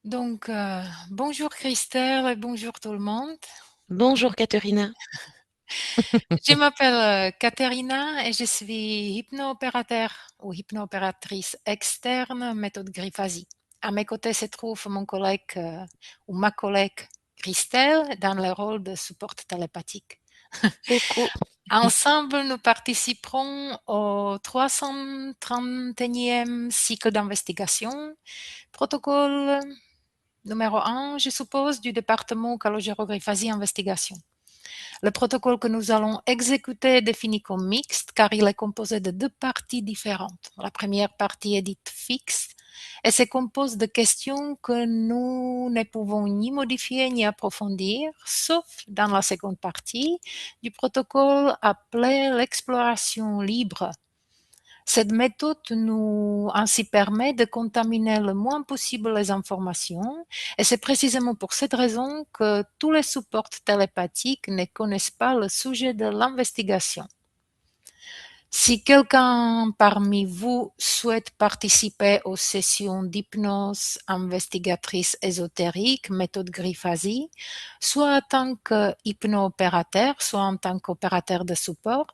Bonjour Christelle et bonjour tout le monde. Bonjour Katharina. Je m'appelle Katerina et je suis hypno-opérateur ou hypno-opératrice externe méthode Grifasi. À mes côtés se trouve mon collègue ou ma collègue Christelle dans le rôle de support télépathique. Coucou. Ensemble, nous participerons au 331e cycle d'investigation, protocole numéro 1, je suppose, du département Calogero-Grifasi Investigation. Le protocole que nous allons exécuter est défini comme mixte car il est composé de deux parties différentes. La première partie est dite fixe et se compose de questions que nous ne pouvons ni modifier ni approfondir, sauf dans la seconde partie du protocole appelée l'exploration libre. Cette méthode nous ainsi permet de contaminer le moins possible les informations et c'est précisément pour cette raison que tous les supports télépathiques ne connaissent pas le sujet de l'investigation. Si quelqu'un parmi vous souhaite participer aux sessions d'hypnose investigatrice ésotérique, méthode Grifasi, soit en tant qu'hypno-opérateur, soit en tant qu'opérateur de support,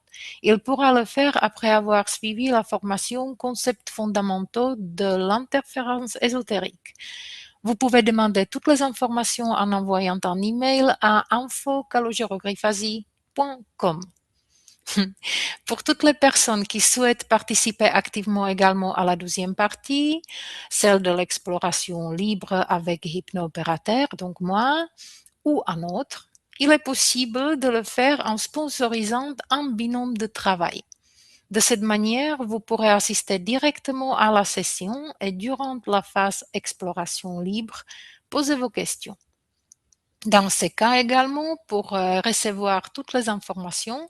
il pourra le faire après avoir suivi la formation concepts fondamentaux de l'interférence ésotérique. Vous pouvez demander toutes les informations en envoyant un email à info@calogero-grifasi.com. Pour toutes les personnes qui souhaitent participer activement également à la deuxième partie, celle de l'exploration libre avec hypno-opérateur, donc moi, ou un autre, il est possible de le faire en sponsorisant un binôme de travail. De cette manière, vous pourrez assister directement à la session et durant la phase exploration libre, poser vos questions. Dans ces cas également, pour recevoir toutes les informations,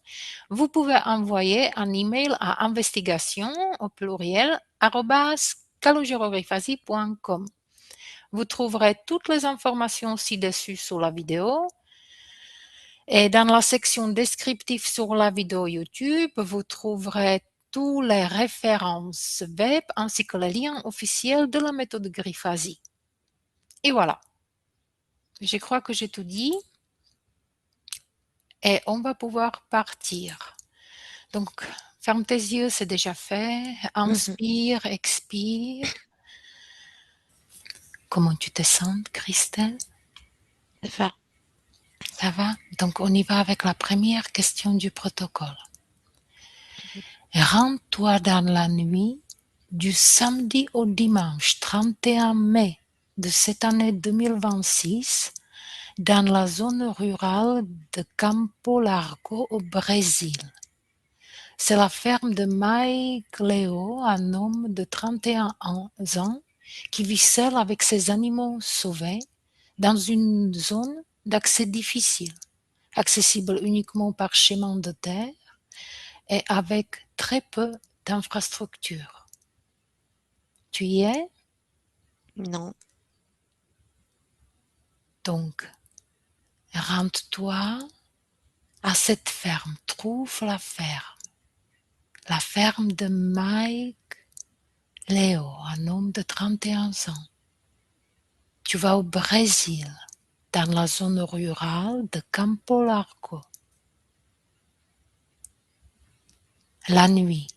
vous pouvez envoyer un email à investigation au pluriel @calogero-grifasi.com. Vous trouverez toutes les informations ci-dessus sous la vidéo et dans la section descriptive sur la vidéo YouTube, vous trouverez toutes les références web ainsi que les liens officiels de la méthode Grifasi. Et voilà, je crois que j'ai tout dit et on va pouvoir partir. Donc, ferme tes yeux, c'est déjà fait. Mhm. Inspire, expire. Comment tu te sens, Christelle? Ça va. Ça va? Donc, on y va avec la première question du protocole. Rends-toi dans la nuit du samedi au dimanche 31 mai de cette année 2026 dans la zone rurale de Campo Largo au Brésil. C'est la ferme de Mike Leo, un homme de 31 ans, qui vit seul avec ses animaux sauvés dans une zone d'accès difficile, accessible uniquement par chemin de terre et avec très peu d'infrastructures. Tu y es? Non. Donc, rends-toi à cette ferme, trouve la ferme de Mike Leo, un homme de 31 ans. Tu vas au Brésil, dans la zone rurale de Campo Largo. La nuit,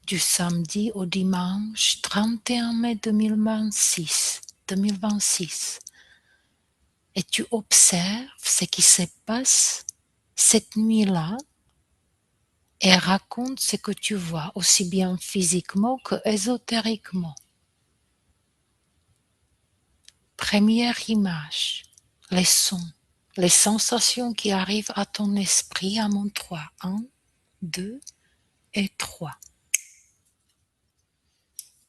du samedi au dimanche 31 mai 2026. Et tu observes ce qui se passe cette nuit-là et raconte ce que tu vois, aussi bien physiquement que ésotériquement. Première image, les sons, les sensations qui arrivent à ton esprit à mon 3. 1, 2 et 3.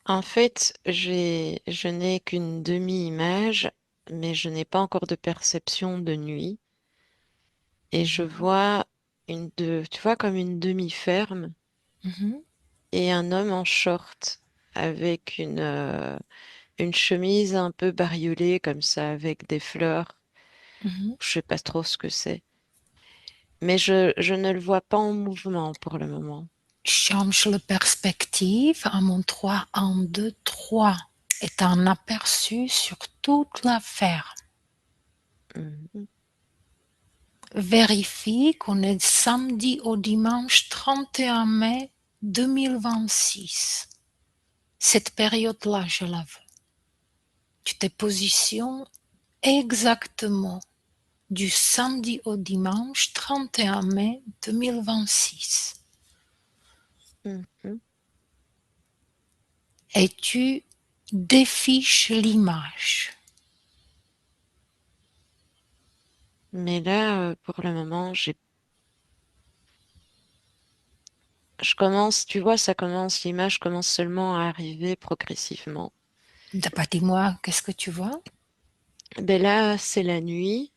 En fait, je n'ai qu'une demi-image, mais je n'ai pas encore de perception de nuit. Et je vois tu vois, comme une demi-ferme Mhm, et un homme en short avec une chemise un peu bariolée comme ça, avec des fleurs. mhm. Je sais pas trop ce que c'est. Mais je ne le vois pas en mouvement pour le moment. Change la perspective à mon 3. 1, 2, 3. est un aperçu sur toute la ferme. Mhm. Vérifie qu'on est samedi au dimanche 31 mai 2026. Cette période-là, je la veux. Tu te positionnes exactement du samedi au dimanche 31 mai 2026. Mhm. Et tu défiches l'image. Mais là, pour le moment, je commence, tu vois, ça commence, l'image commence seulement à arriver progressivement. Dis-moi, qu'est-ce que tu vois? Ben là, c'est la nuit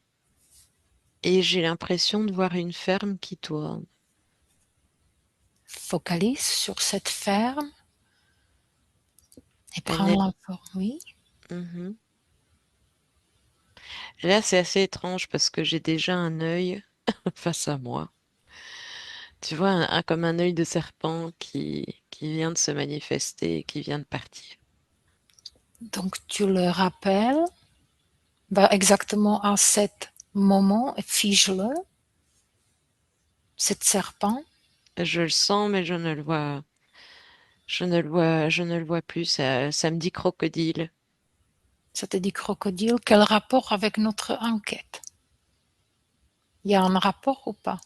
et j'ai l'impression de voir une ferme qui tourne. Focalise sur cette ferme et Elle prends est... l'info. Oui, Mhm. Là, c'est assez étrange parce que j'ai déjà un œil face à moi. Tu vois, comme un œil de serpent qui vient de se manifester et qui vient de partir. donc tu le rappelles bah, exactement à cet moment et fiche-le, cet serpent. Je le sens, mais je ne le vois plus. Ça me dit crocodile. Ça te dit crocodile. Quel rapport avec notre enquête? Il y a un rapport ou pas?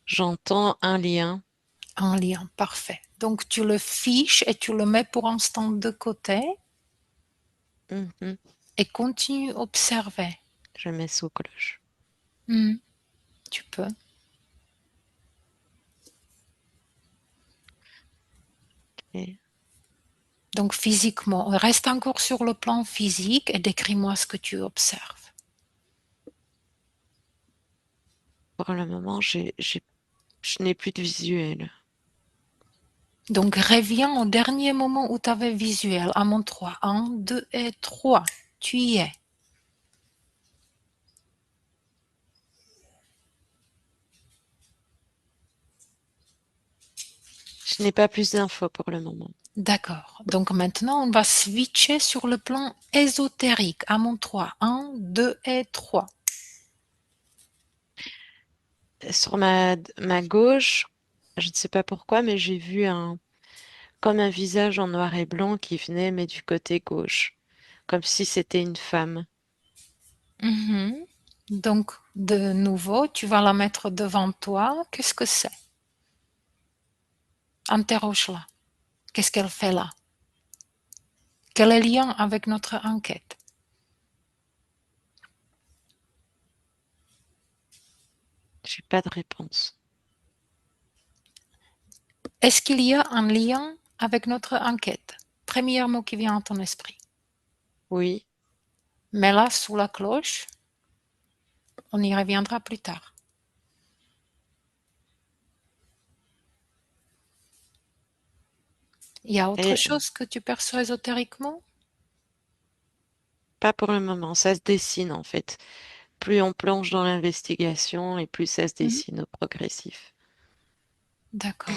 J'entends un lien. Un lien, parfait. Donc tu le fiches et tu le mets pour l'instant de côté Mhm. et continue à observer. Je mets sous cloche. Hmm, tu peux. Et Donc physiquement, reste encore sur le plan physique et décris-moi ce que tu observes. pour le moment, je n'ai plus de visuel. Donc reviens au dernier moment où tu avais visuel, à mon 3. 1, 2 et 3. Tu y es. Je n'ai pas plus d'infos pour le moment. D'accord. Donc maintenant, on va switcher sur le plan ésotérique. À mon 3. 1, 2 et 3. Sur ma gauche, je ne sais pas pourquoi, mais j'ai vu comme un visage en noir et blanc qui venait, mais du côté gauche, comme si c'était une femme. Mhm. Donc, de nouveau, tu vas la mettre devant toi. Qu'est-ce que c'est? Interroge-la. Qu'est-ce qu'elle fait là? Quel est le lien avec notre enquête? J'ai pas de réponse. Est-ce qu'il y a un lien avec notre enquête? Premier mot qui vient à ton esprit. Oui, Mais là, sous la cloche, on y reviendra plus tard. Il y a autre et chose que tu perçois ésotériquement? pas pour le moment. Ça se dessine en fait. Plus on plonge dans l'investigation et plus ça se Mhm. dessine au progressif. D'accord.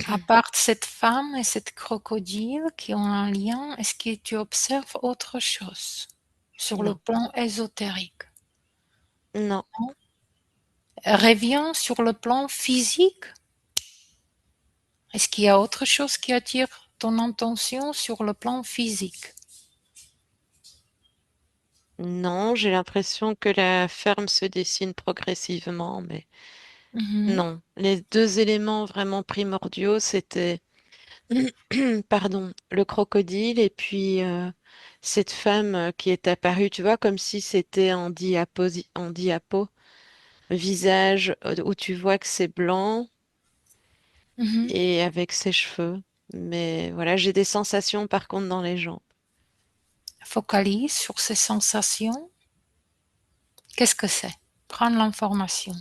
À part cette femme et cette crocodile qui ont un lien, est-ce que tu observes autre chose sur le Non, plan ésotérique? non, Non. Reviens sur le plan physique. Est-ce qu'il y a autre chose qui attire ton attention sur le plan physique? non. J'ai l'impression que la ferme se dessine progressivement, mais Mhm, non. Les deux éléments vraiment primordiaux, c'était, pardon, le crocodile et puis cette femme qui est apparue, tu vois, comme si c'était en diapo, visage où tu vois que c'est blanc mhm. et avec ses cheveux. Mais voilà, j'ai des sensations par contre dans les jambes. Focalise sur ces sensations. Qu'est-ce que c'est? Prends l'information.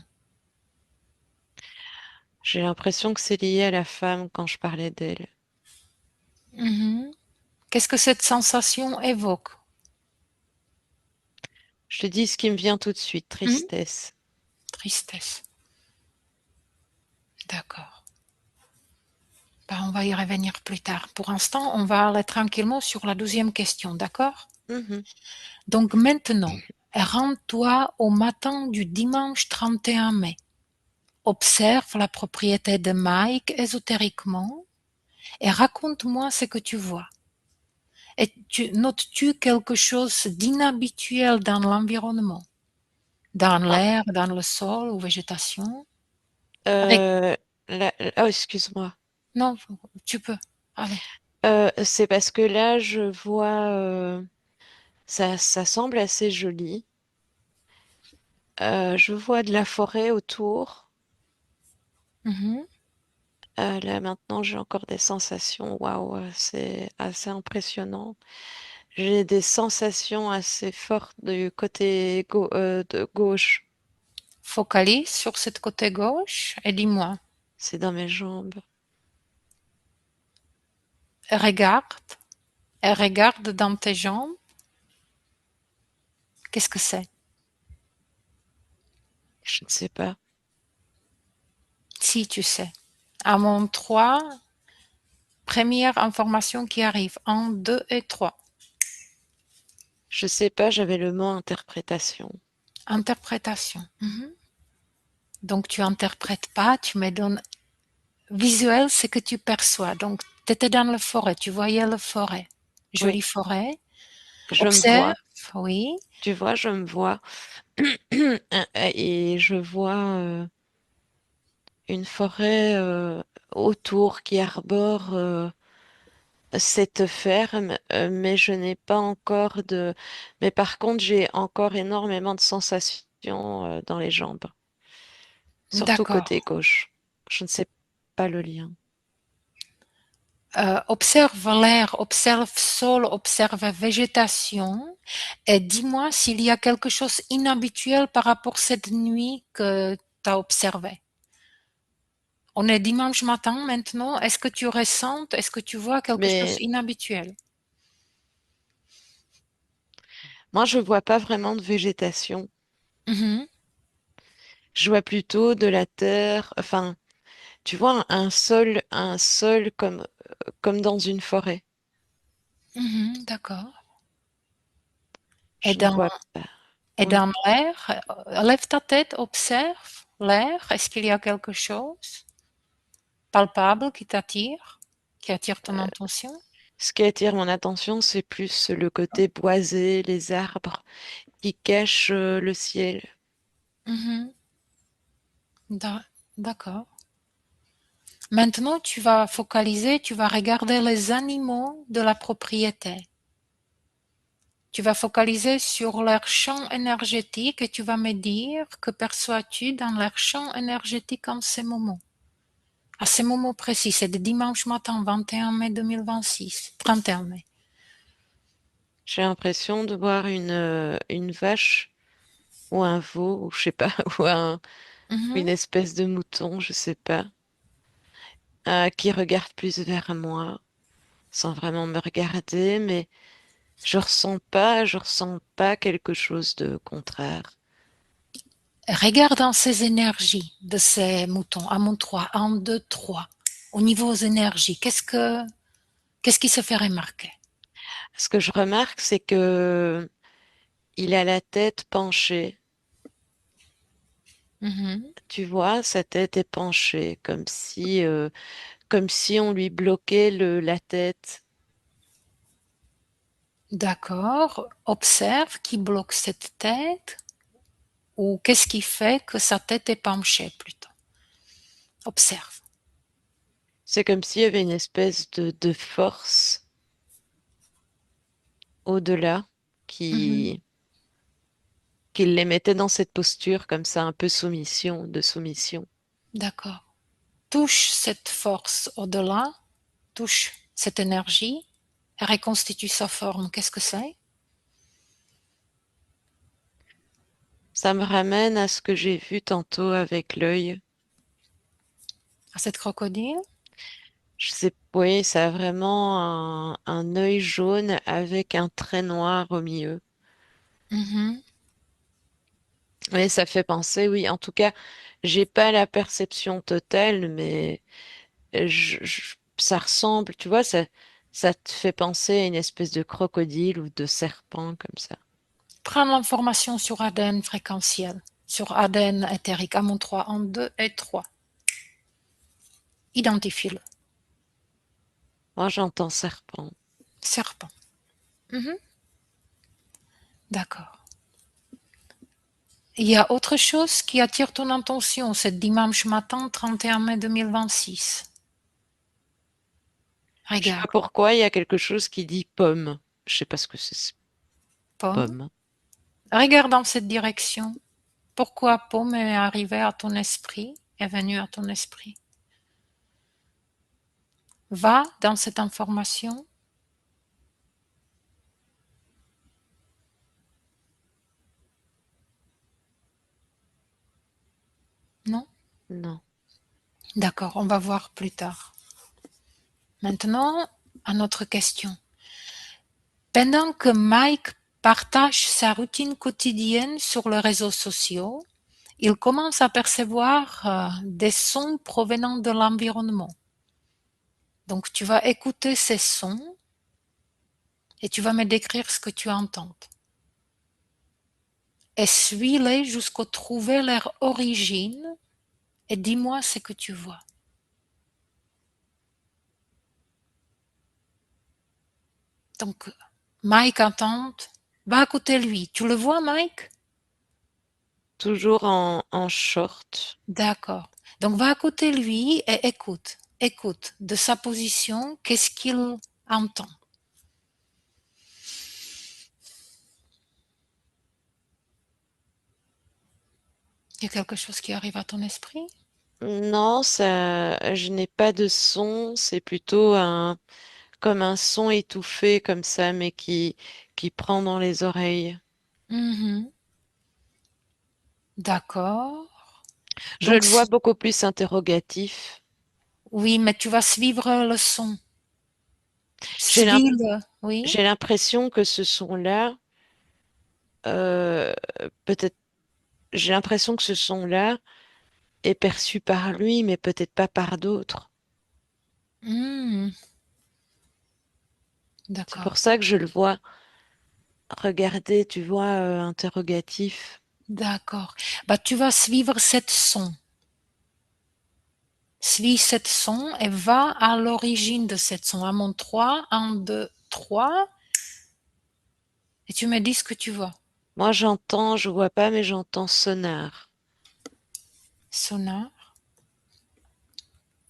J'ai l'impression que c'est lié à la femme quand je parlais d'elle. Mhm. Qu'est-ce que cette sensation évoque? Je te dis ce qui me vient tout de suite, Mhm. tristesse. Tristesse. D'accord. Ben, on va y revenir plus tard. Pour l'instant, on va aller tranquillement sur la deuxième question, d'accord? Mhm. Donc maintenant, rends-toi au matin du dimanche 31 mai. Observe la propriété de Mike ésotériquement et raconte-moi ce que tu vois. Et notes-tu quelque chose d'inhabituel dans l'environnement, dans Ah, l'air, dans le sol ou végétation? Avec... euh, oh, excuse-moi. Non, tu peux. Allez. C'est parce que là, je vois, ça semble assez joli. Je vois de la forêt autour. Mhm. Là, maintenant, j'ai encore des sensations. Waouh, c'est assez impressionnant. J'ai des sensations assez fortes du côté de gauche. Focalise sur cette côté gauche et dis-moi, C'est dans mes jambes. regarde, et regarde dans tes jambes, qu'est-ce que c'est? Je ne sais pas. Si tu sais. À mon 3, première information qui arrive. Un, 2 et 3. Je sais pas, j'avais le mot interprétation. Interprétation. Mhm. Donc tu interprètes pas, tu me donnes visuel, c'est que tu perçois. Donc tu étais dans la forêt, tu voyais la forêt. Oui, Jolie forêt. je me Observe, vois. oui. Tu vois, je me vois. Et je vois une forêt autour qui arbore cette ferme, mais je n'ai pas encore de... Mais par contre, j'ai encore énormément de sensations dans les jambes, surtout D'accord. côté gauche. Je ne sais pas le lien. Observe l'air, observe sol, observe végétation et dis-moi s'il y a quelque chose d'inhabituel par rapport à cette nuit que tu as observé. On est dimanche matin maintenant. Est-ce que tu ressens, est-ce que tu vois quelque chose Mais d'inhabituel? moi, je vois pas vraiment de végétation. Mhm, Je vois plutôt de la terre, enfin, tu vois, un sol comme dans une forêt. mhm, d'accord. Et Je ne dans, vois pas. et Oui. dans l'air, lève ta tête, observe l'air. Est-ce qu'il y a quelque chose palpable qui attire ton attention? Ce qui attire mon attention, c'est plus le côté boisé, les arbres qui cachent le ciel. Mhm, d'accord. Maintenant, tu vas focaliser, tu vas regarder les animaux de la propriété. Tu vas focaliser sur leur champ énergétique et tu vas me dire que perçois-tu dans leur champ énergétique en ce moment. À ce moment précis, c'est le dimanche matin 21 mai 2026, 31 mai. J'ai l'impression de voir une vache ou un veau, ou je sais pas, une Mhm. espèce de mouton, je sais pas, qui regarde plus vers moi, sans vraiment me regarder, mais je ressens pas quelque chose de contraire. Regarde dans ces énergies de ces moutons, à mon 3, 1, 2, 3. Au niveau des énergies, qu'est-ce qui se fait remarquer? Ce que je remarque, c'est que il a la tête penchée. Mhm. Tu vois, sa tête est penchée, comme si on lui bloquait la tête. D'accord. Observe qui bloque cette tête ou qu'est-ce qui fait que sa tête est penchée plutôt. Observe. C'est comme s'il y avait une espèce de force au-delà Mhm. qui, qui les mettait dans cette posture comme ça, un peu de soumission. D'accord. Touche cette force au-delà, touche cette énergie, et reconstitue sa forme. Qu'est-ce que c'est? Ça me ramène à ce que j'ai vu tantôt avec l'œil. À cette crocodile? Je sais, oui, ça a vraiment un œil jaune avec un trait noir au milieu. Mhm. Oui, ça fait penser, oui. En tout cas, j'ai pas la perception totale, mais ça ressemble, tu vois, ça te fait penser à une espèce de crocodile ou de serpent comme ça. Prends l'information sur ADN fréquentiel, sur ADN éthérique, amont 3, en 2 et 3. Identifie-le. Moi, j'entends serpent. Serpent. Mhm. D'accord. Il y a autre chose qui attire ton attention, c'est dimanche matin, 31 mai 2026. Je sais pas Regarde, pourquoi, il y a quelque chose qui dit pomme. Je sais pas ce que c'est, pomme. pomme. Regarde dans cette direction. Pourquoi pomme est arrivée à ton esprit, est venue à ton esprit? Va dans cette information. Non? Non. D'accord, on va voir plus tard. Maintenant, à notre question. Pendant que Mike partage sa routine quotidienne sur les réseaux sociaux, il commence à percevoir des sons provenant de l'environnement. Donc tu vas écouter ces sons et tu vas me décrire ce que tu entends. Et suis-les jusqu'au trouver leur origine et dis-moi ce que tu vois. Donc Mike entend, va à côté de lui. Tu le vois Mike? Toujours en short. D'accord. Donc va à côté de lui et écoute. Écoute de sa position, qu'est-ce qu'il entend. Il y a quelque chose qui arrive à ton esprit? Non, ça, je n'ai pas de son. C'est plutôt comme un son étouffé comme ça, mais qui prend dans les oreilles. Mhm. D'accord. Je Donc le vois beaucoup plus interrogatif. oui, mais tu vas suivre le son. J'ai l'im- Suis-le. Oui. j'ai l'impression que ce son-là, euh, peut-être, j'ai l'impression que ce son-là est perçu par lui, mais peut-être pas par d'autres. Hmm. C'est D'accord. pour ça que je le vois regarder, tu vois, interrogatif. D'accord. Bah, tu vas suivre cette son. Suis cette son et va à l'origine de cette son. À mon 3, 1, 2, 3. Et tu me dis ce que tu vois. Moi, j'entends, je vois pas, mais j'entends sonar. Sonar.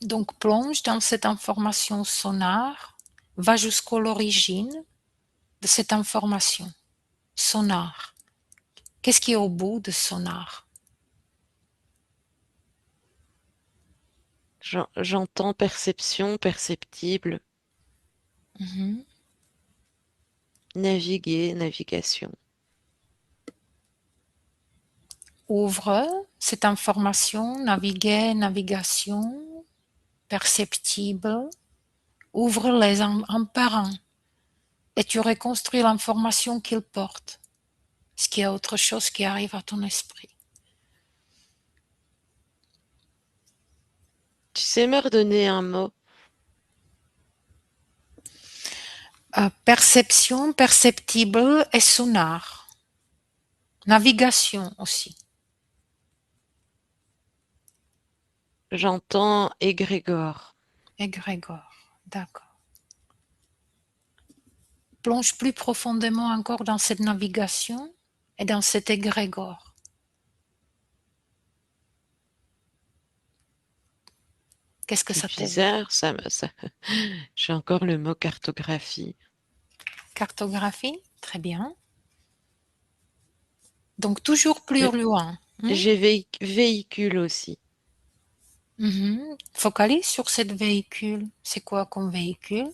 Donc plonge dans cette information sonar. Va jusqu'à l'origine de cette information. Sonar. Qu'est-ce qui est au bout de sonar? J'entends perception, perceptible, Mhm. naviguer, navigation. Ouvre cette information, naviguer, navigation, perceptible. Ouvre-les un par un et tu reconstruis l'information qu'ils portent. Est-ce qu'il y a autre chose qui arrive à ton esprit? Tu sais me redonner un mot? Perception, perceptible et sonar. Navigation aussi. J'entends égrégore. Égrégore. D'accord. Plonge plus profondément encore dans cette navigation et dans cet égrégore. Qu'est-ce que C'est ça t'évoque? bizarre, j'ai encore le mot cartographie. Cartographie? Très bien. Donc toujours plus Euh, loin. J'ai véhicule aussi. Mhm. Focalise sur cette véhicule. C'est quoi comme véhicule?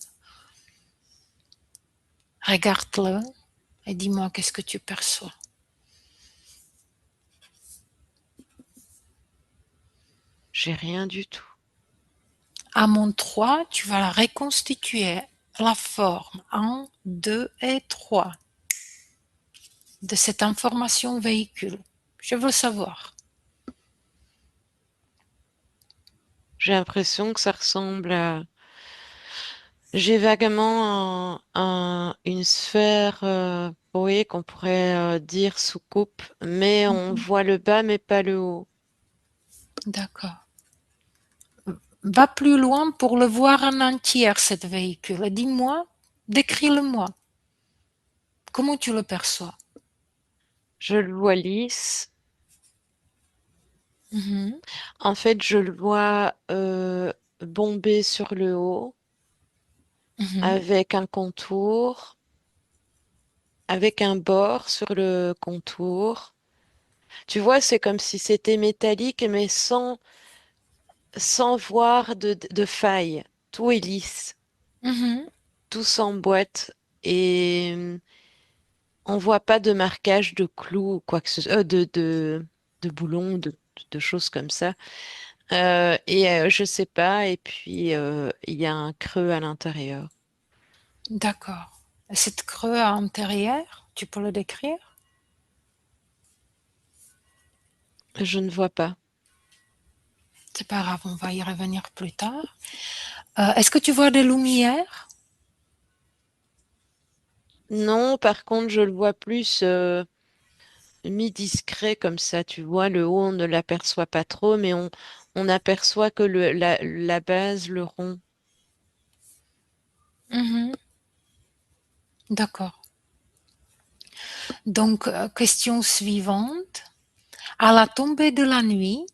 Regarde-le et dis-moi qu'est-ce que tu perçois. J'ai rien du tout. À mon 3, tu vas la reconstituer la forme 1, 2 et 3 de cette information véhicule. Je veux savoir. J'ai l'impression que ça ressemble à... J'ai vaguement une sphère, oui, qu'on pourrait dire soucoupe, mais on Mhm. voit le bas, mais pas le haut. D'accord. Va plus loin pour le voir en entier, cet véhicule. Dis-moi, décris-le-moi. Comment tu le perçois? Je le vois lisse. Mhm, En fait, je le vois bombé sur le haut, mhm, avec un contour, avec un bord sur le contour. Tu vois, c'est comme si c'était métallique, mais sans voir de faille. Tout est lisse, mhm. tout s'emboîte et on voit pas de marquage de clous ou quoi que ce soit, de boulons, de choses comme ça. Je sais pas, et puis il y a un creux à l'intérieur. D'accord. Et cette creux à l'intérieur, tu peux le décrire? Je ne vois pas. C'est pas grave, on va y revenir plus tard. Est-ce que tu vois des lumières? Non, par contre, je le vois plus mi-discret comme ça. Tu vois, le haut, on ne l'aperçoit pas trop, mais on aperçoit que la base, le rond. Mhm, d'accord. Donc, question suivante. À la tombée de la nuit,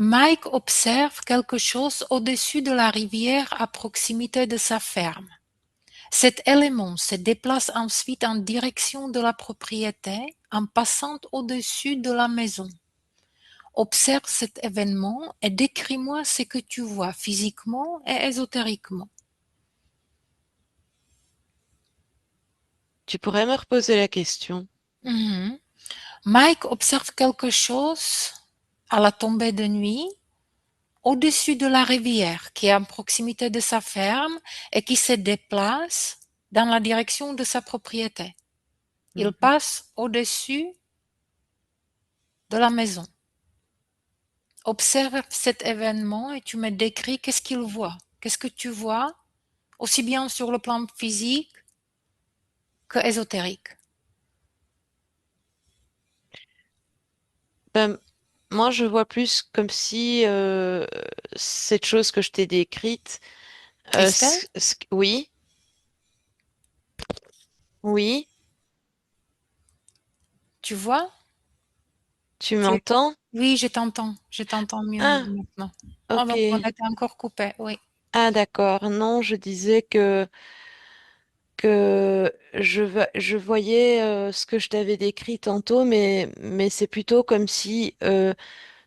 Mike observe quelque chose au-dessus de la rivière à proximité de sa ferme. Cet élément se déplace ensuite en direction de la propriété en passant au-dessus de la maison. Observe cet événement et décris-moi ce que tu vois physiquement et ésotériquement. Tu pourrais me reposer la question? Mhm. Mike observe quelque chose à la tombée de nuit au-dessus de la rivière qui est en proximité de sa ferme et qui se déplace dans la direction de sa propriété. Il Mhm. passe au-dessus de la maison. Observe cet événement et tu me décris qu'est-ce qu'il voit. Qu'est-ce que tu vois, aussi bien sur le plan physique que ésotérique. Ben, moi, je vois plus comme si cette chose que je t'ai décrite, Estelle, oui, oui, tu vois? tu Tu... m'entends? Oui, je t'entends mieux Ah, maintenant. Ah, ok. donc on était encore coupé, oui. Ah, d'accord. Non, je disais que je voyais ce que je t'avais décrit tantôt, mais c'est plutôt comme si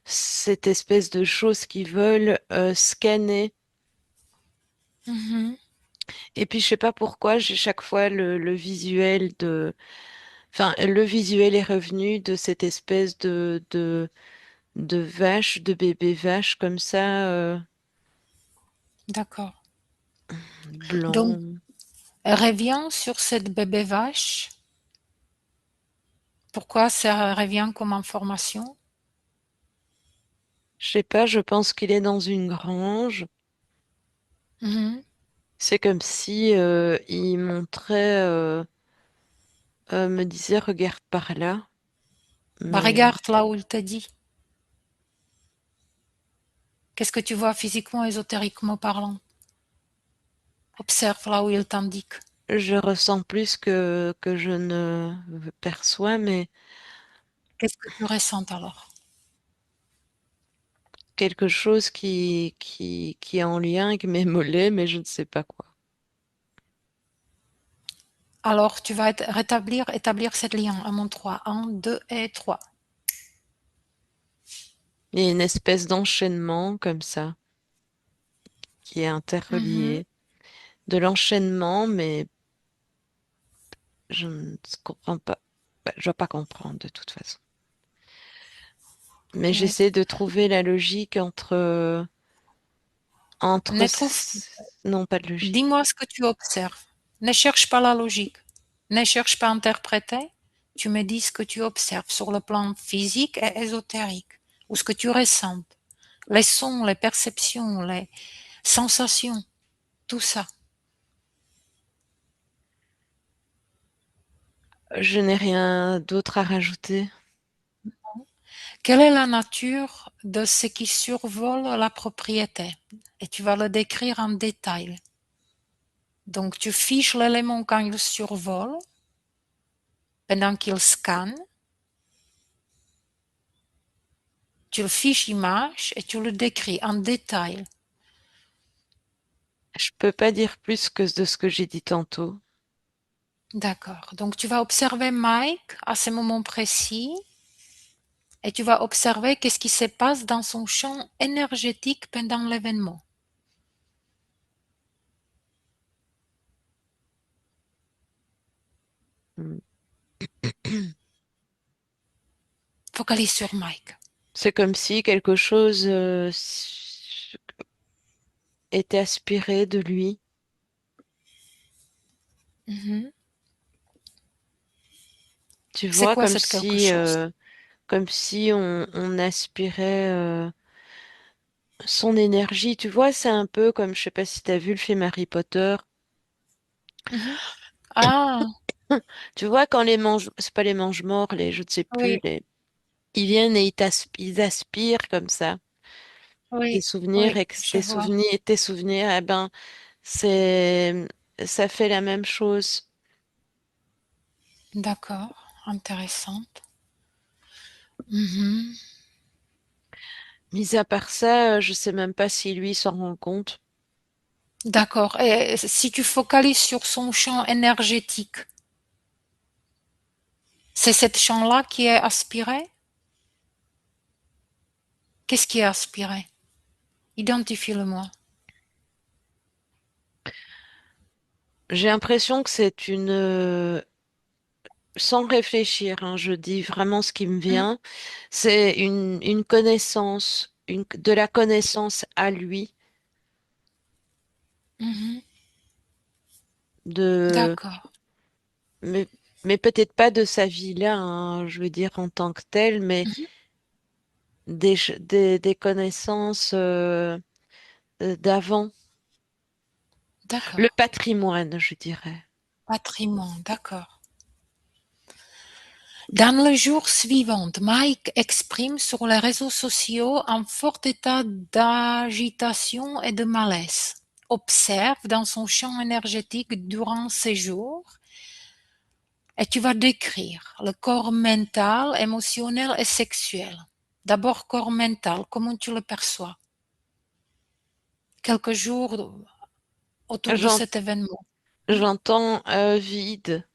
cette espèce de choses qui veulent scanner. Mhm. Et puis, je sais pas pourquoi, j'ai chaque fois le visuel enfin, le visuel est revenu de cette espèce de vache, de bébé vache comme ça, D'accord. Donc, blanc. reviens sur cette bébé vache. Pourquoi ça revient comme information? Je sais pas, je pense qu'il est dans une grange. Mhm. C'est comme si il montrait, me disait, regarde par là. Bah, Mais regarde là où il te dit. Qu'est-ce que tu vois physiquement, ésotériquement parlant? Observe là où il t'indique. je ressens plus que je ne perçois, mais Qu'est-ce que tu ressens alors? quelque chose qui est en lien avec mes mollets, mais je ne sais pas quoi. Alors, tu vas établir ce lien à mon 3. 1, 2 et 3. Il y a une espèce d'enchaînement comme ça, qui est Mhm. interrelié. De l'enchaînement, mais je ne comprends pas. Bah, je ne vais pas comprendre de toute façon. Mais Oui. j'essaie de trouver la logique entre... Ne trouve, Non, pas de logique. dis-moi ce que tu observes. Ne cherche pas la logique. Ne cherche pas à interpréter. Tu me dis ce que tu observes sur le plan physique et ésotérique, ou ce que tu ressens. Les sons, les perceptions, les sensations, tout ça. Je n'ai rien d'autre à rajouter. Quelle est la nature de ce qui survole la propriété? Et tu vas le décrire en détail. Donc, tu fiches l'élément quand il survole, pendant qu'il scanne, tu le fiches image et tu le décris en détail. Je peux pas dire plus que de ce que j'ai dit tantôt. D'accord. Donc, tu vas observer Mike à ce moment précis et tu vas observer qu'est-ce qui se passe dans son champ énergétique pendant l'événement. Mm. Focalise sur Mike. C'est comme si quelque chose était aspiré de lui. Mhm. Tu C'est vois, quoi cette quelque chose? comme si on aspirait son énergie. Tu vois, c'est un peu comme, je sais pas si tu as vu le film Harry Potter. Mhm. Ah, Tu vois, quand les mange, c'est pas les mange-morts, les, je ne sais plus, oui, ils viennent et ils aspirent comme ça tes oui, souvenirs oui, et que je vois. tes souvenirs, eh ben, c'est, ça fait la même chose. D'accord, intéressante. Mhm. Mis à part ça, je sais même pas si lui s'en rend compte. D'accord. Et si tu focalises sur son champ énergétique, c'est cet champ-là qui est aspiré? Qu'est-ce qui est aspiré? Identifie-le-moi. J'ai l'impression que c'est une, sans réfléchir, hein, je dis vraiment ce qui me Mhm. vient, c'est une connaissance, de la connaissance à lui, Mhm. de, D'accord. mais, mais peut-être pas de sa vie là, hein, je veux dire en tant que telle, mais Mhm. des connaissances d'avant, le D'accord. patrimoine, je dirais. Patrimoine, d'accord. Dans les jours suivants, Mike exprime sur les réseaux sociaux un fort état d'agitation et de malaise. Observe dans son champ énergétique durant ces jours et tu vas décrire le corps mental, émotionnel et sexuel. D'abord, corps mental, comment tu le perçois? Quelques jours autour de J'en- cet événement. Hmm. J'entends vide,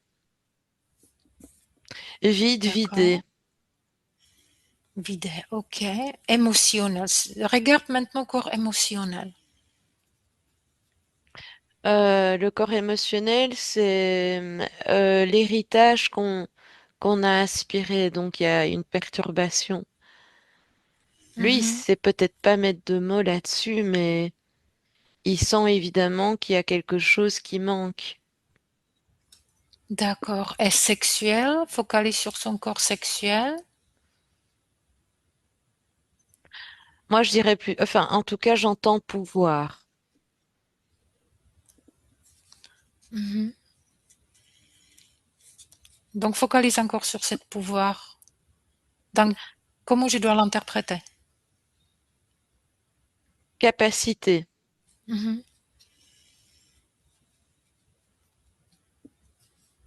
vide, vidé. D'accord. Vide, ok. Émotionnel. Regarde maintenant corps émotionnel. Le corps émotionnel, c'est l'héritage qu'on a aspiré, donc il y a une perturbation. Lui, il Mhm. sait peut-être pas mettre de mots là-dessus, mais il sent évidemment qu'il y a quelque chose qui manque. D'accord. Et sexuel, focalise sur son corps sexuel. Moi, je dirais plus, enfin, en tout cas, j'entends pouvoir. Mhm. Donc focalise encore sur ce pouvoir. Donc, comment je dois l'interpréter? Capacité, Mhm.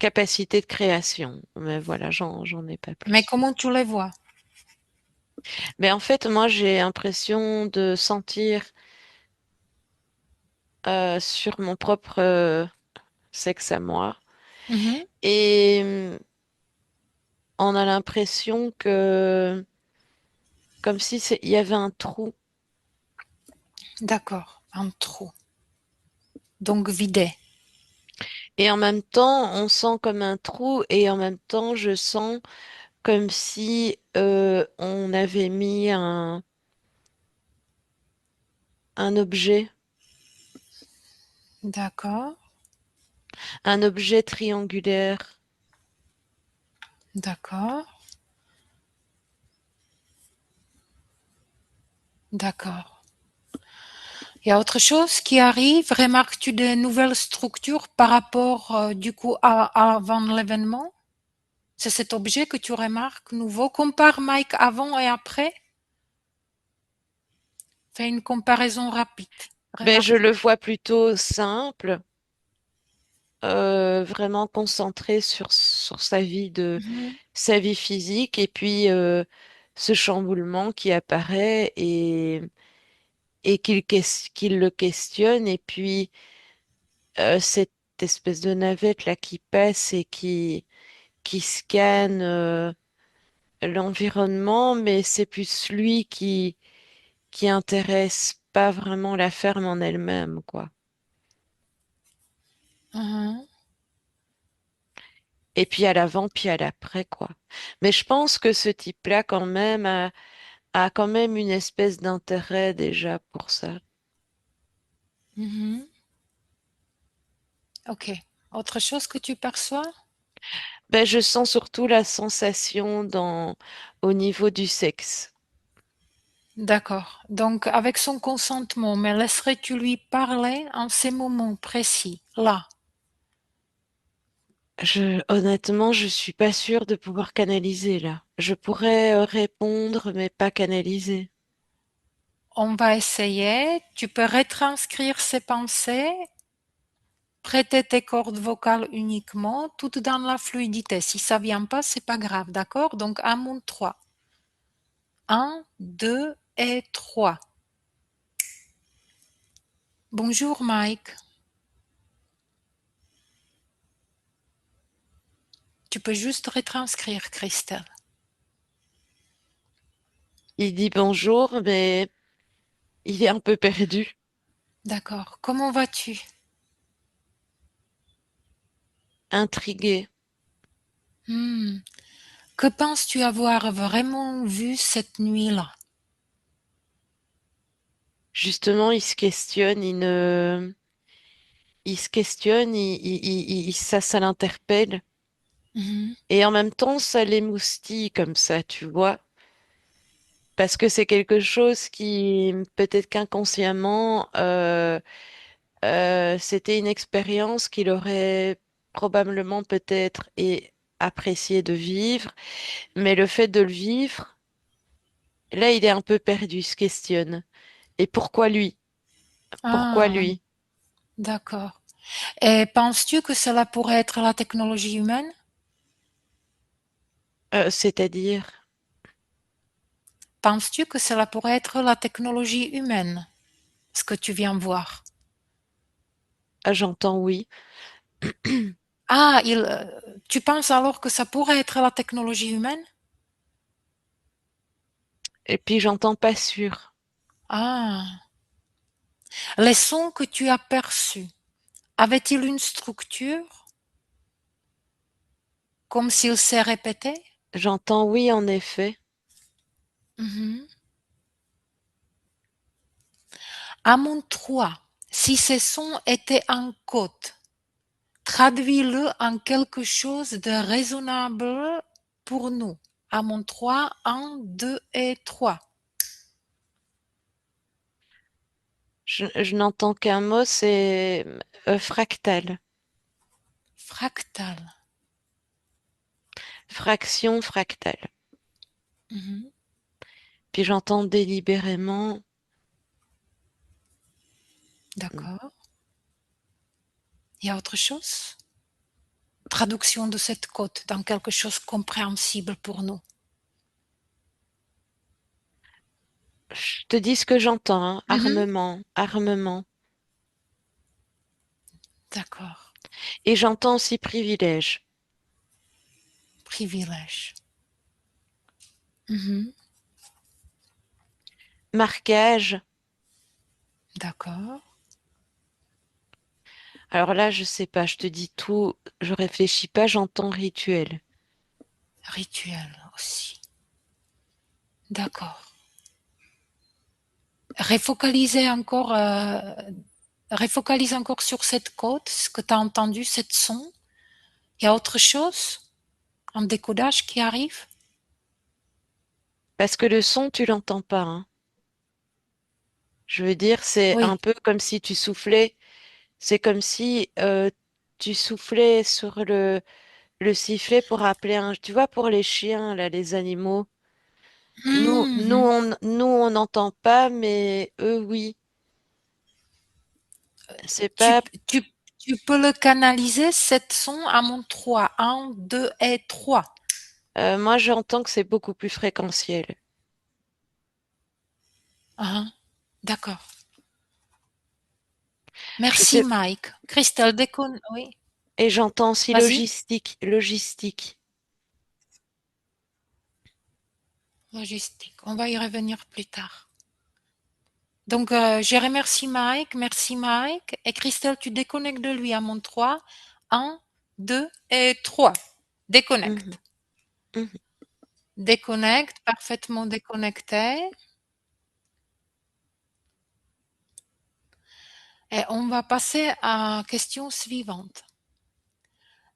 capacité de création. Mais voilà, j'en ai pas Mais plus. comment tu les vois? Mais en fait, moi, j'ai l'impression de sentir sur mon propre sexe à moi. Mhm. Et on a l'impression que, comme si il y avait un trou. D'accord. Un trou. Donc vidé. Et en même temps, on sent comme un trou, et en même temps, je sens comme si on avait mis un D'accord. un objet triangulaire. D'accord. D'accord. Il y a autre chose qui arrive? Remarques-tu de nouvelles structures par rapport, du coup, avant l'événement? C'est cet objet que tu remarques nouveau. Compare Mike avant et après. Fais une comparaison rapide. Ben, je Remarque. le vois plutôt simple, vraiment concentré sur Mhm, sa vie physique, et puis ce chamboulement qui apparaît et qu'il le questionne, et puis cette espèce de navette là qui passe et qui scanne l'environnement, mais c'est plus lui qui intéresse pas vraiment la ferme en elle-même, quoi. mhm, Et puis à l'avant, puis à l'après, quoi. Mais je pense que ce type-là, quand même, a quand même une espèce d'intérêt déjà pour ça. mhm. Ok. Autre chose que tu perçois? Ben, je sens surtout la sensation au niveau du sexe. D'accord. Donc, avec son consentement, mais laisserais-tu lui parler en ces moments précis, là? Honnêtement, je suis pas sûre de pouvoir canaliser là. Je pourrais répondre, mais pas canaliser. On va essayer. Tu peux retranscrire ses pensées, prêter tes cordes vocales uniquement, tout dans la fluidité. Si ça vient pas, c'est pas grave, d'accord? Donc, à mon 3. Un, 2 et 3. Bonjour Mike. Tu peux juste retranscrire, Christelle. Il dit bonjour, mais il est un peu perdu. D'accord. Comment vas-tu? Intrigué. Hmm. Que penses-tu avoir vraiment vu cette nuit-là? Justement, il se questionne, ça l'interpelle. Mhm. Et en même temps, ça l'émoustille comme ça, tu vois. Parce que c'est quelque chose qui, peut-être qu'inconsciemment, c'était une expérience qu'il aurait probablement peut-être et apprécié de vivre. Mais le fait de le vivre, là, il est un peu perdu, il se questionne. Et pourquoi lui? Pourquoi Ah, lui? d'accord. Et penses-tu que cela pourrait être la technologie humaine? C'est-à-dire, Penses-tu que cela pourrait être la technologie humaine, ce que tu viens voir? ah, j'entends oui. Ah, tu penses alors que ça pourrait être la technologie humaine? Et puis j'entends pas sûr. Ah, les sons que tu as perçus, avaient-ils une structure, comme s'ils se répétaient? J'entends oui, en effet. Mhm. À mon 3, si ces sons étaient en code, traduis-le en quelque chose de raisonnable pour nous. À mon 3, 1, 2 et 3. Je n'entends qu'un mot, c'est fractal. Fractal. Fraction fractale. Mhm. Puis j'entends délibérément. D'accord. Il y a autre chose? Traduction de cette code dans quelque chose de compréhensible pour nous. Je te dis ce que j'entends, hein. Mhm. Armement, armement. D'accord. Et j'entends aussi privilège. Privilège. Mhm. Marquage. D'accord. Alors là, je sais pas, je te dis tout, je réfléchis pas, j'entends rituel. Rituel aussi. D'accord. Refocaliser encore, refocalise encore sur cette code, ce que tu as entendu, cette son. Il y a autre chose? Un décodage qui arrive? Parce que le son, tu l'entends pas, hein. Je veux dire, c'est Oui. un peu comme si tu soufflais, c'est comme si tu soufflais sur Le sifflet pour appeler un, tu vois, pour les chiens, là, les animaux. Mhm. Nous, on n'entend pas, mais eux, oui. C'est Tu, pas, tu, tu peux le canaliser, cet son à mon 3. Un, 2 et 3. moi, j'entends que c'est beaucoup plus fréquentiel. Ah, d'accord. Je Merci, sais, Mike. Christelle, déconne. Oui, et j'entends aussi vas-y. logistique. Logistique. On va y revenir plus tard. Donc, je remercie Mike. Merci, Mike. Et Christelle, tu déconnectes de lui à mon 3. Un, 2 et 3. Mhm, Déconnecte. mhm. Déconnecte, parfaitement déconnecté. Et on va passer à la question suivante.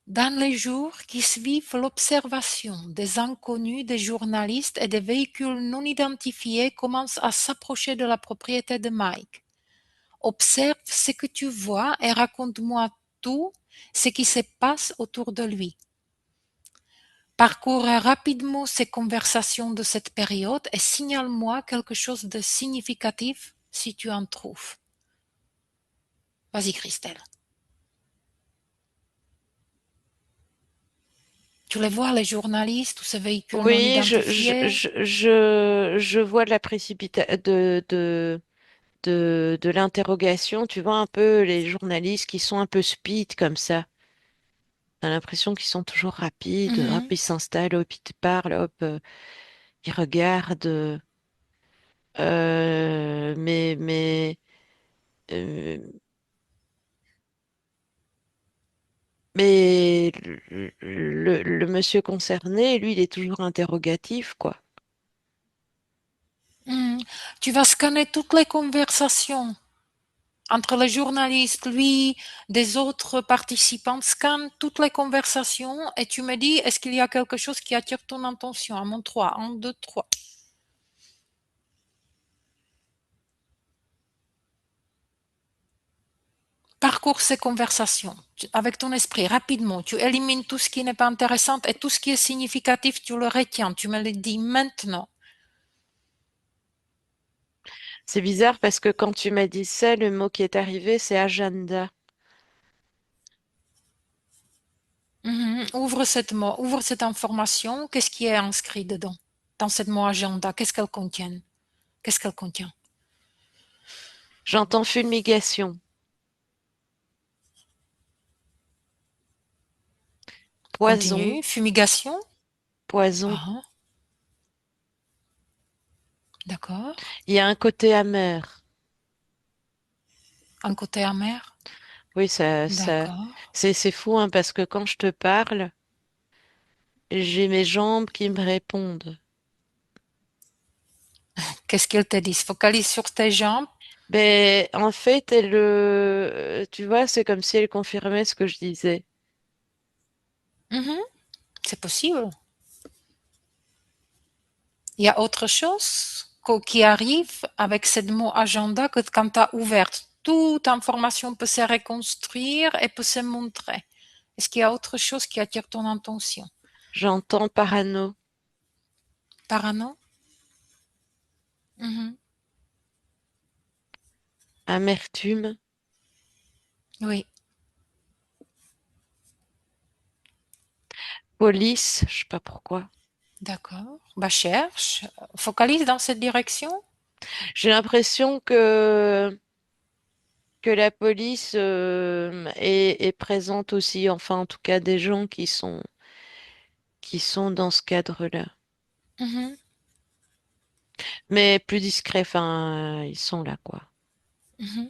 Dans les jours qui suivent l'observation des inconnus, des journalistes et des véhicules non identifiés commencent à s'approcher de la propriété de Mike. Observe ce que tu vois et raconte-moi tout ce qui se passe autour de lui. Parcours rapidement ces conversations de cette période et signale-moi quelque chose de significatif si tu en trouves. Vas-y, Christelle. Tu les vois, les journalistes ou ces véhicules non Oui, identifiés? je vois de la précipitation, de l'interrogation. Tu vois un peu les journalistes qui sont un peu speed comme ça. T'as l'impression qu'ils sont toujours rapides. Hop, Mhm, ils s'installent, hop, ils te parlent, hop, ils regardent. Euh, mais, mais, euh, mais le monsieur concerné, lui, il est toujours interrogatif, quoi. mhm. Tu vas scanner toutes les conversations entre les journalistes, lui, des autres participants. Scanne toutes les conversations et tu me dis, est-ce qu'il y a quelque chose qui attire ton attention? À mon 3, 1, 2, 3. Parcours ces conversations avec ton esprit rapidement. Tu élimines tout ce qui n'est pas intéressant et tout ce qui est significatif, tu le retiens. Tu me le dis maintenant. C'est bizarre parce que quand tu m'as dit ça, le mot qui est arrivé, c'est agenda. Mhm. Ouvre cette information. Qu'est-ce qui est inscrit dedans? Dans cette mot agenda, qu'est-ce qu'elle contient? Qu'est-ce qu'elle contient? J'entends fumigation, poison, Continue. Fumigation. poison. Ah, d'accord. Il y a un côté amer. Un côté amer. Oui, D'accord. c'est fou, hein, parce que quand je te parle, j'ai mes jambes qui me répondent. Qu'est-ce qu'elle te dit? Focalise sur tes jambes. Mais en fait, tu vois, c'est comme si elle confirmait ce que je disais. Mhm. C'est possible. Il y a autre chose qui arrive avec ce mot agenda que quand tu as ouvert, toute information peut se reconstruire et peut se montrer. Est-ce qu'il y a autre chose qui attire ton attention? J'entends parano, Parano? Mhm. amertume, Oui, police, je sais pas pourquoi. d'accord. Bah cherche, focalise dans cette direction. J'ai l'impression que la police est présente aussi, enfin en tout cas des gens qui sont dans ce cadre-là. Mhm, Mais plus discrets, enfin ils sont là quoi. mhm.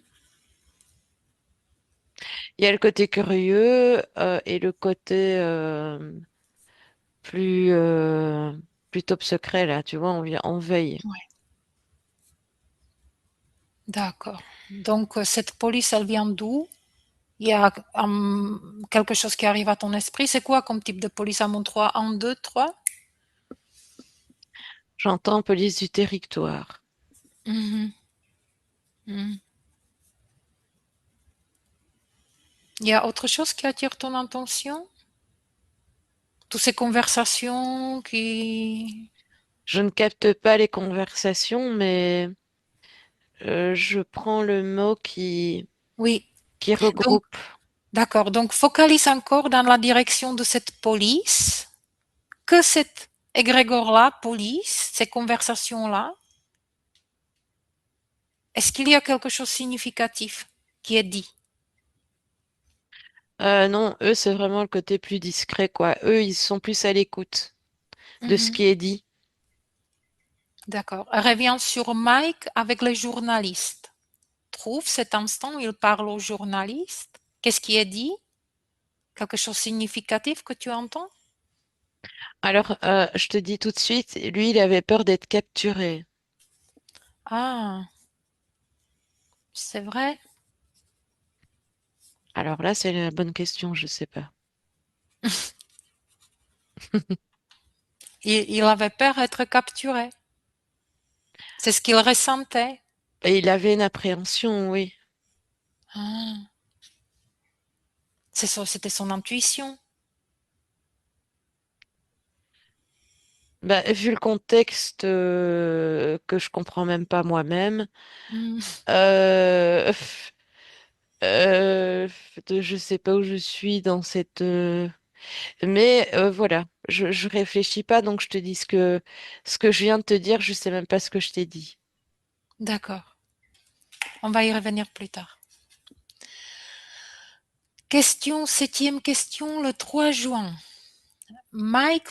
Il y a le côté curieux et le côté plus plus top secret là, tu vois, on veille. Ouais, d'accord. Donc cette police, elle vient d'où? Il y a quelque chose qui arrive à ton esprit. C'est quoi comme type de police à mon 3? 1, 2, 3? J'entends police du territoire. Mhm, mhm. Il y a autre chose qui attire ton attention? Toutes ces conversations qui... Je ne capte pas les conversations, mais je prends le mot Oui. qui Donc, regroupe. d'accord. Donc, focalise encore dans la direction de cette police, que cette égrégore-là, police, ces conversations-là, est-ce qu'il y a quelque chose de significatif qui est dit? Non, eux, c'est vraiment le côté plus discret, quoi. Eux, ils sont plus à l'écoute de ce Mhm. qui est dit. D'accord. Revient sur Mike avec les journalistes. Trouve cet instant où il parle aux journalistes. Qu'est-ce qui est dit? Quelque chose de significatif que tu entends? Alors, je te dis tout de suite, lui, il avait peur d'être capturé. Ah, c'est vrai. Alors là, c'est la bonne question, je sais pas. Il avait peur d'être capturé. C'est ce qu'il ressentait. Et il avait une appréhension, oui. Ah, c'était son intuition. Bah, vu le contexte que je comprends même pas moi-même, Hmm, euh, euh, je sais pas où je suis dans cette. Mais voilà, je réfléchis pas, donc je te dis ce que je viens de te dire, je sais même pas ce que je t'ai dit. d'accord. On va y revenir plus tard. Question, septième question, le 3 juin. Mike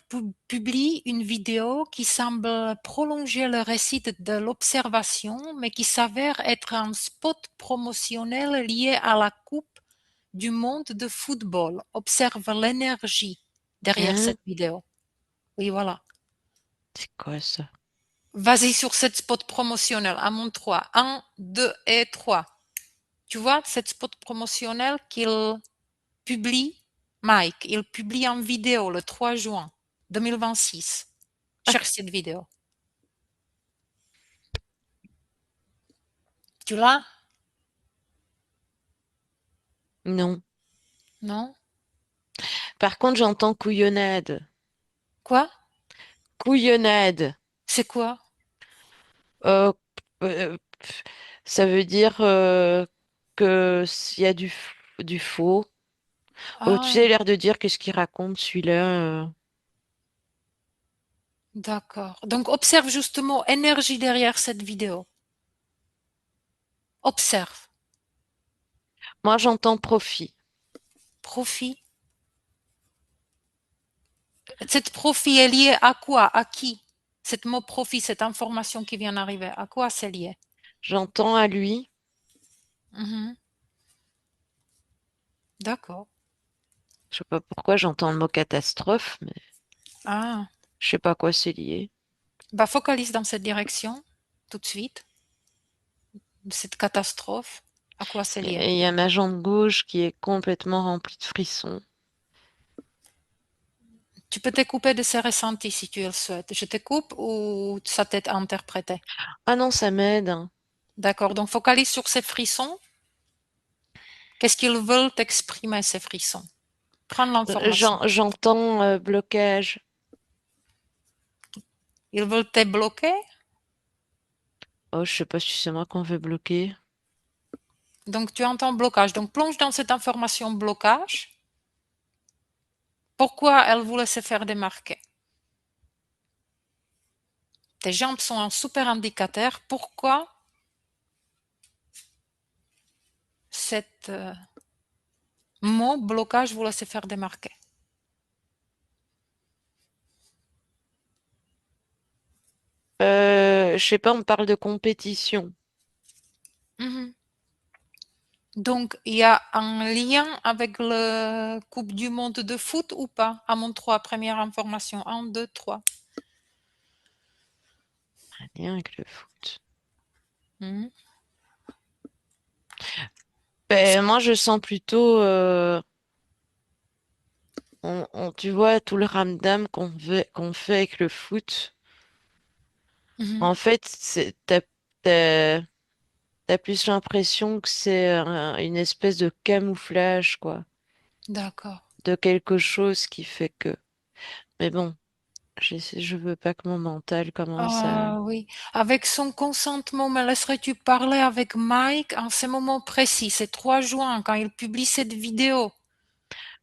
publie une vidéo qui semble prolonger le récit de l'observation, mais qui s'avère être un spot promotionnel lié à la Coupe du monde de football. Observe l'énergie derrière Hein? cette vidéo. Oui, voilà. C'est quoi ça? Vas-y sur cette spot promotionnel, à mon 3. 1, 2 et 3. Tu vois, cette spot promotionnel qu'il publie, Mike, il publie en vidéo le 3 juin 2026. Ah, Cherche cette vidéo. Tu l'as? non. Non? Par contre, j'entends couillonnade. Quoi? Couillonnade. C'est quoi? Euh, pff, Ça veut dire que s'il y a du faux. Oh, tu sais, Ah, l'air de dire qu'est-ce qu'il raconte celui-là. d'accord. Donc observe justement énergie derrière cette vidéo. Observe. Moi, j'entends profit. Profit. Cette profit est liée à quoi? À qui? Cette mot profit, cette information qui vient d'arriver, à quoi c'est lié? J'entends à lui. Mhm. D'accord. Je sais pas pourquoi j'entends le mot catastrophe, mais Ah, je sais pas à quoi c'est lié. bah focalise dans cette direction tout de suite. Cette catastrophe, à quoi c'est lié? Et il y a ma jambe gauche qui est complètement remplie de frissons. Tu peux te couper de ces ressentis si tu le souhaites. Je te coupe ou ça t'est interprété? Ah non, ça m'aide, hein. D'accord. Donc focalise sur ces frissons. Qu'est-ce qu'ils veulent exprimer, ces frissons? Prends l'information. J'entends blocage. Ils veulent te bloquer. Oh, je sais pas si c'est moi qu'on veut bloquer. Donc tu entends blocage. Donc plonge dans cette information blocage. Pourquoi elle voulait se faire démarquer? Tes jambes sont un super indicateur. Pourquoi cet mot blocage voulait se faire démarquer? Je sais pas, on parle de compétition. Mhm. Donc, il y a un lien avec la Coupe du monde de foot ou pas? À mon 3, première information. Un, 2, 3. Rien avec le foot. Mhm. Ben, moi, je sens plutôt, tu vois, tout le ramdam qu'on fait avec le foot. Mhm. En fait, t'as plus l'impression que c'est une espèce de camouflage, quoi, D'accord. de quelque chose qui fait que. Mais bon, je veux pas que mon mental commence à... Oui. Avec son consentement, me laisserais-tu parler avec Mike en ce moment précis, c'est 3 juin, quand il publie cette vidéo?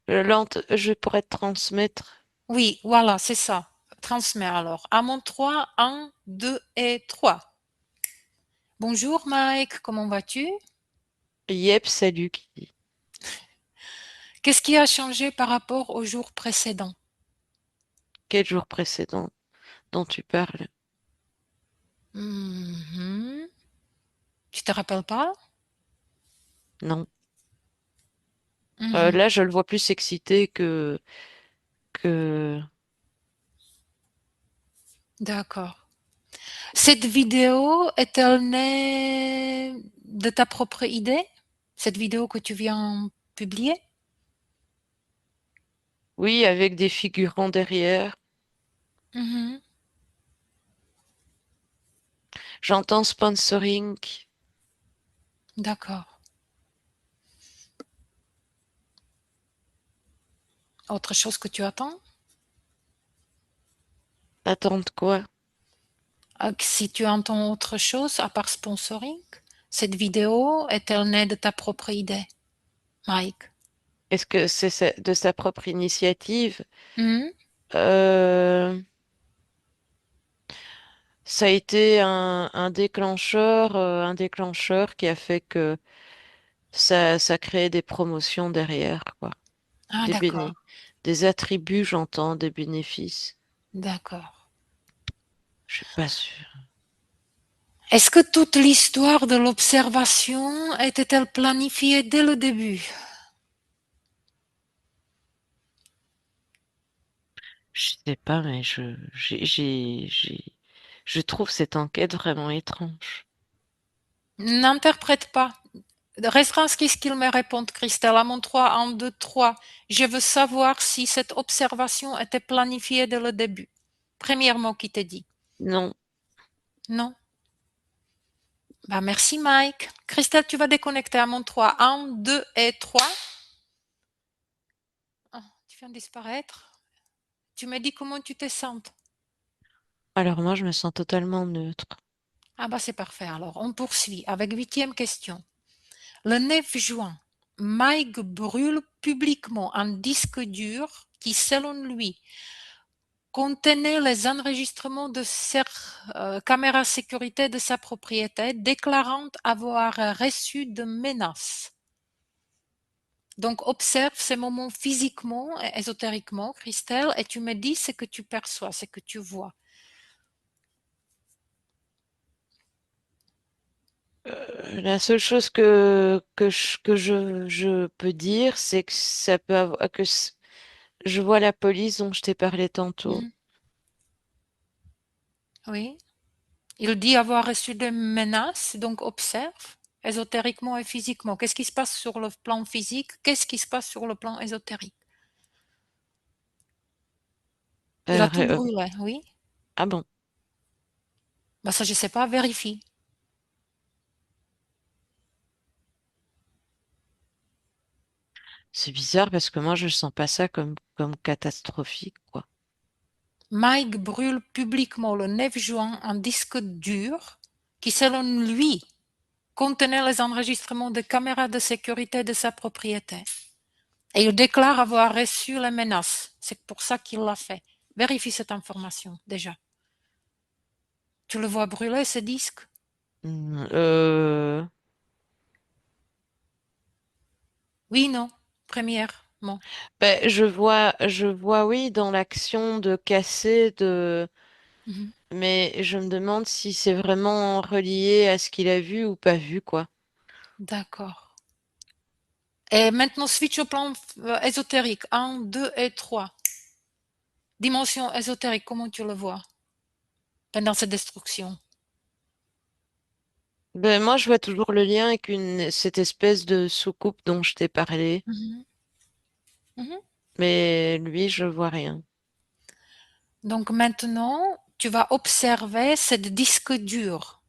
Je pourrais te transmettre. Oui, voilà, c'est ça. Transmets alors. À mon 3, 1, 2 et 3. Bonjour Mike, comment vas-tu? Yep, salut, Kitty. Qu'est-ce qui a changé par rapport au jour précédent? Quel jour précédent dont tu parles? Mhm. Tu te rappelles pas? Non. Mhm. Là, je le vois plus excité que... D'accord. Cette vidéo est-elle née de ta propre idée? Cette vidéo que tu viens publier? Oui, avec des figurants derrière. Mhm. J'entends sponsoring. D'accord. Autre chose que tu attends? Attends quoi? Si tu entends autre chose à part sponsoring, cette vidéo est-elle née de ta propre idée, Mike? Est-ce que c'est de sa propre initiative? Mhm. Euh, Ça a été un déclencheur qui a fait que ça crée des promotions derrière, quoi. Ah, Des d'accord, des attributs, j'entends, des bénéfices. d'accord. Je suis pas sûre. Est-ce que toute l'histoire de l'observation était-elle planifiée dès le début? Je sais pas, mais je trouve cette enquête vraiment étrange. N'interprète pas. Restera ce qu'il me répond, Christelle. À mon 3, 1, 2, 3. Je veux savoir si cette observation était planifiée dès le début. Premier mot qui te dit. Non, Non. Bah, merci, Mike. Christelle, tu vas déconnecter à mon 3. 1, 2 et 3. Ah, tu viens de disparaître. Tu me dis comment tu te sens. alors moi je me sens totalement neutre. Ah bah c'est parfait. Alors, on poursuit avec huitième question. Le 9 juin, Mike brûle publiquement un disque dur qui, selon lui, contenait les enregistrements de ses caméras sécurité de sa propriété, déclarant avoir reçu de menaces. Donc, observe ces moments physiquement et ésotériquement, Christelle, et tu me dis ce que tu perçois, ce que tu vois. La seule chose je peux dire, c'est que ça peut avoir, je vois la police dont je t'ai parlé tantôt. Mhm. Oui. Il dit avoir reçu des menaces, donc observe, ésotériquement et physiquement. Qu'est-ce qui se passe sur le plan physique? Qu'est-ce qui se passe sur le plan ésotérique? Il a tout Euh, brûlé, oui. ah bon, Bah ça, je sais pas, vérifie. c'est bizarre parce que moi je sens pas ça comme catastrophique, quoi. Mike brûle publiquement le 9 juin un disque dur qui, selon lui, contenait les enregistrements de caméras de sécurité de sa propriété. Et il déclare avoir reçu les menaces. C'est pour ça qu'il l'a fait. Vérifie cette information déjà. Tu le vois brûler ce disque? Hmm, Oui, non. Premièrement. ben, je vois, oui, dans l'action de casser, Mhm. mais je me demande si c'est vraiment relié à ce qu'il a vu ou pas vu, quoi. D'accord. Et maintenant, switch au plan ésotérique. Un, 2 et 3. Dimension ésotérique, comment tu le vois pendant cette destruction? Ben, moi, je vois toujours le lien avec cette espèce de soucoupe dont je t'ai parlé, Mhm. Mhm. mais lui, je vois rien. Donc maintenant, tu vas observer ce disque dur.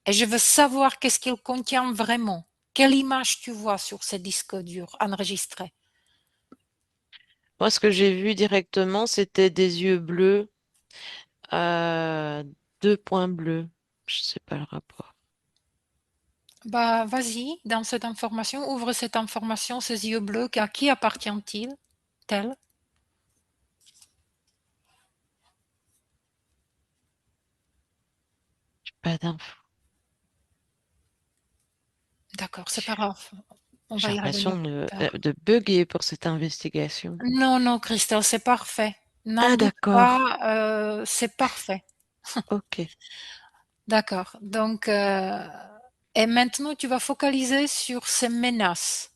Et je veux savoir qu'est-ce qu'il contient vraiment. Quelle image tu vois sur ce disque dur enregistré? Moi, ce que j'ai vu directement, c'était des yeux bleus, euh, deux points bleus. Je sais pas le rapport. Bah, vas-y, dans cette information, ouvre cette information, ces yeux bleus, à qui appartient-il? Tel? Pas d'infos. D'accord, c'est pas grave. On va J'ai y revenir l'impression plus tard. de bugger pour cette investigation. Non, non, Christelle, c'est parfait. N'en Ah, doute d'accord. pas, c'est parfait. Ok. D'accord. Donc, et maintenant, tu vas focaliser sur ces menaces.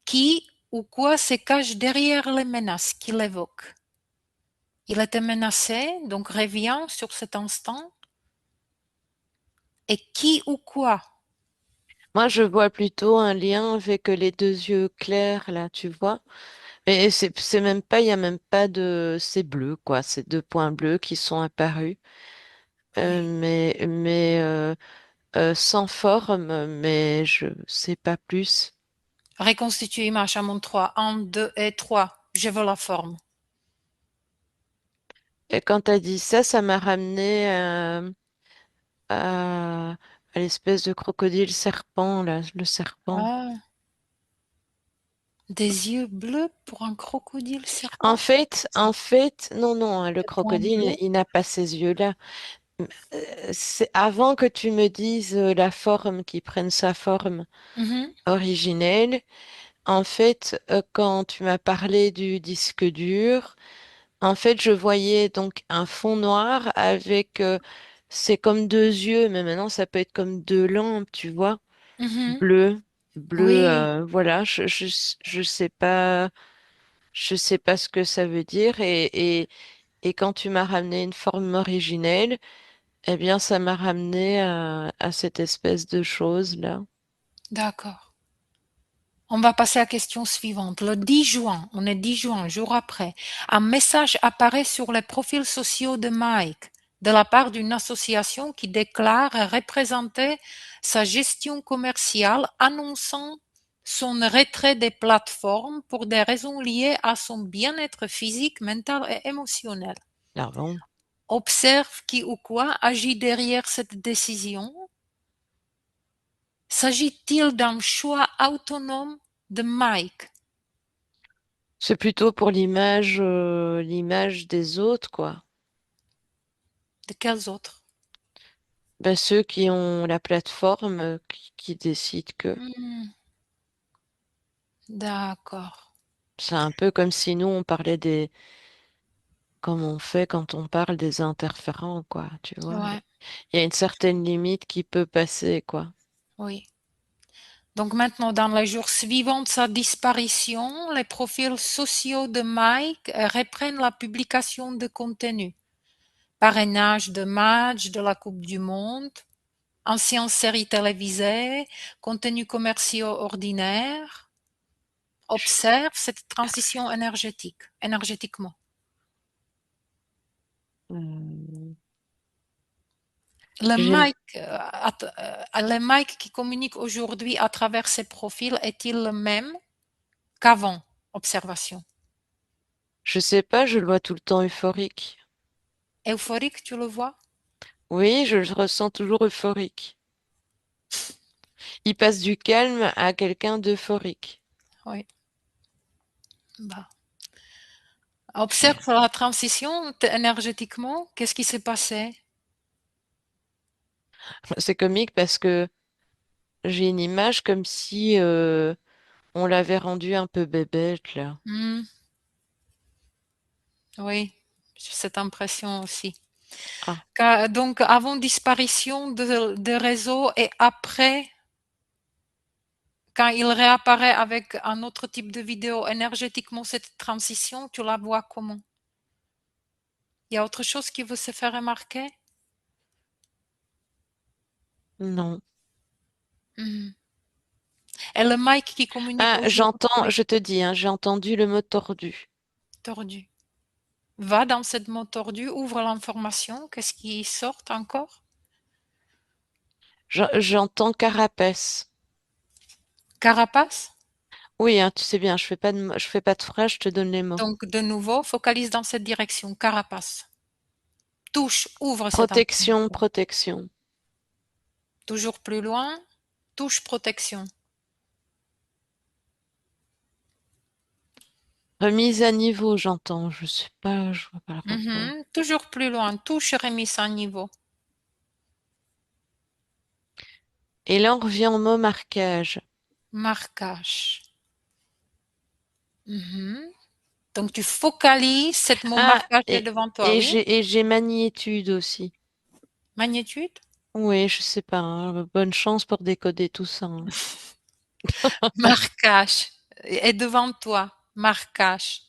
Qui ou quoi se cache derrière les menaces qu'il évoque? Il était menacé, donc reviens sur cet instant. Et qui ou quoi? Moi, je vois plutôt un lien avec les deux yeux clairs, là, tu vois. Mais c'est même pas, il y a même pas de, c'est bleu, quoi. C'est deux points bleus qui sont apparus. Oui. Sans forme, mais je sais pas plus. Reconstitue image à mon 3. 1, 2 et 3. Je veux la forme. Et quand t'as dit ça, ça m'a ramené à l'espèce de crocodile serpent, là, le serpent. Ah, des yeux bleus pour un crocodile En serpent? fait, en fait, non, non, hein, le Des points crocodile, bleus? il n'a pas ces yeux-là. C'est avant que tu me dises la forme, qu'il prenne sa forme Mhm, originelle. En fait, quand tu m'as parlé du disque dur, en fait, je voyais donc un fond noir avec, c'est comme deux yeux, mais maintenant ça peut être comme deux lampes, tu vois, mhm. bleu, bleu, Oui, voilà, je sais pas ce que ça veut dire et quand tu m'as ramené une forme originelle, eh bien, ça m'a ramené à cette espèce de chose là. d'accord. On va passer à la question suivante. Le 10 juin, on est 10 juin, jour après, un message apparaît sur les profils sociaux de Mike de la part d'une association qui déclare représenter sa gestion commerciale annonçant son retrait des plateformes pour des raisons liées à son bien-être physique, mental et émotionnel. Ah bon? Observe qui ou quoi agit derrière cette décision. S'agit-il d'un choix autonome de Mike? C'est plutôt pour l'image des autres, quoi. De quels autres? Ben, ceux qui ont la plateforme, qui décident que. Hmm, d'accord. C'est un peu comme si nous, on parlait comme on fait quand on parle des interférents, quoi, tu vois. Ouais, Il y a une certaine limite qui peut passer, quoi. oui. Donc maintenant, dans les jours suivants de sa disparition, les profils sociaux de Mike reprennent la publication de contenu. Parrainage de matchs de la Coupe du Monde, anciennes séries télévisées, contenus commerciaux ordinaires. Je- Observe cette transition énergétiquement. euh, Le j'ai- Mike, le Mike qui communique aujourd'hui à travers ses profils est-il le même qu'avant observation? je sais pas, je le vois tout le temps euphorique. Euphorique, tu le vois? Oui, je le ressens toujours euphorique. Il passe du calme à quelqu'un d'euphorique. Oui. Bah. Observe la transition énergétiquement. Qu'est-ce qui s'est passé? C'est comique parce que j'ai une image comme si on l'avait rendu un peu bébête, là. Hmm, oui, j'ai cette impression aussi. Ah, Donc, avant disparition de réseau et après, quand il réapparaît avec un autre type de vidéo, énergétiquement, cette transition, tu la vois comment? Il y a autre chose qui vous se fait remarquer? non. Mhm. Et le Mike qui communique Ah, aujourd'hui, oui, je te dis, hein, j'ai entendu le mot tordu. tordu. Va dans cette mode tordu, ouvre l'information, qu'est-ce qui sort encore? J'entends carapace. Carapace? Oui, hein, tu sais bien, je fais pas de phrase, je te donne les mots. Donc, de nouveau, focalise dans cette direction, carapace. Touche, ouvre cette antenne. Protection, protection. Toujours plus loin, touche protection. Remise à niveau, j'entends. Je sais pas, je vois pas le rapport. Toujours plus loin, touche remise à niveau. Et là, on revient au mot marquage. Marquage. Mhm. Donc, tu focalises, cette mot Ah, marquage est devant toi, oui? et j'ai magnitude aussi. Magnitude? Oui, je sais pas, hein, bonne chance pour décoder tout ça, hein. Marquage est devant toi. Marquage.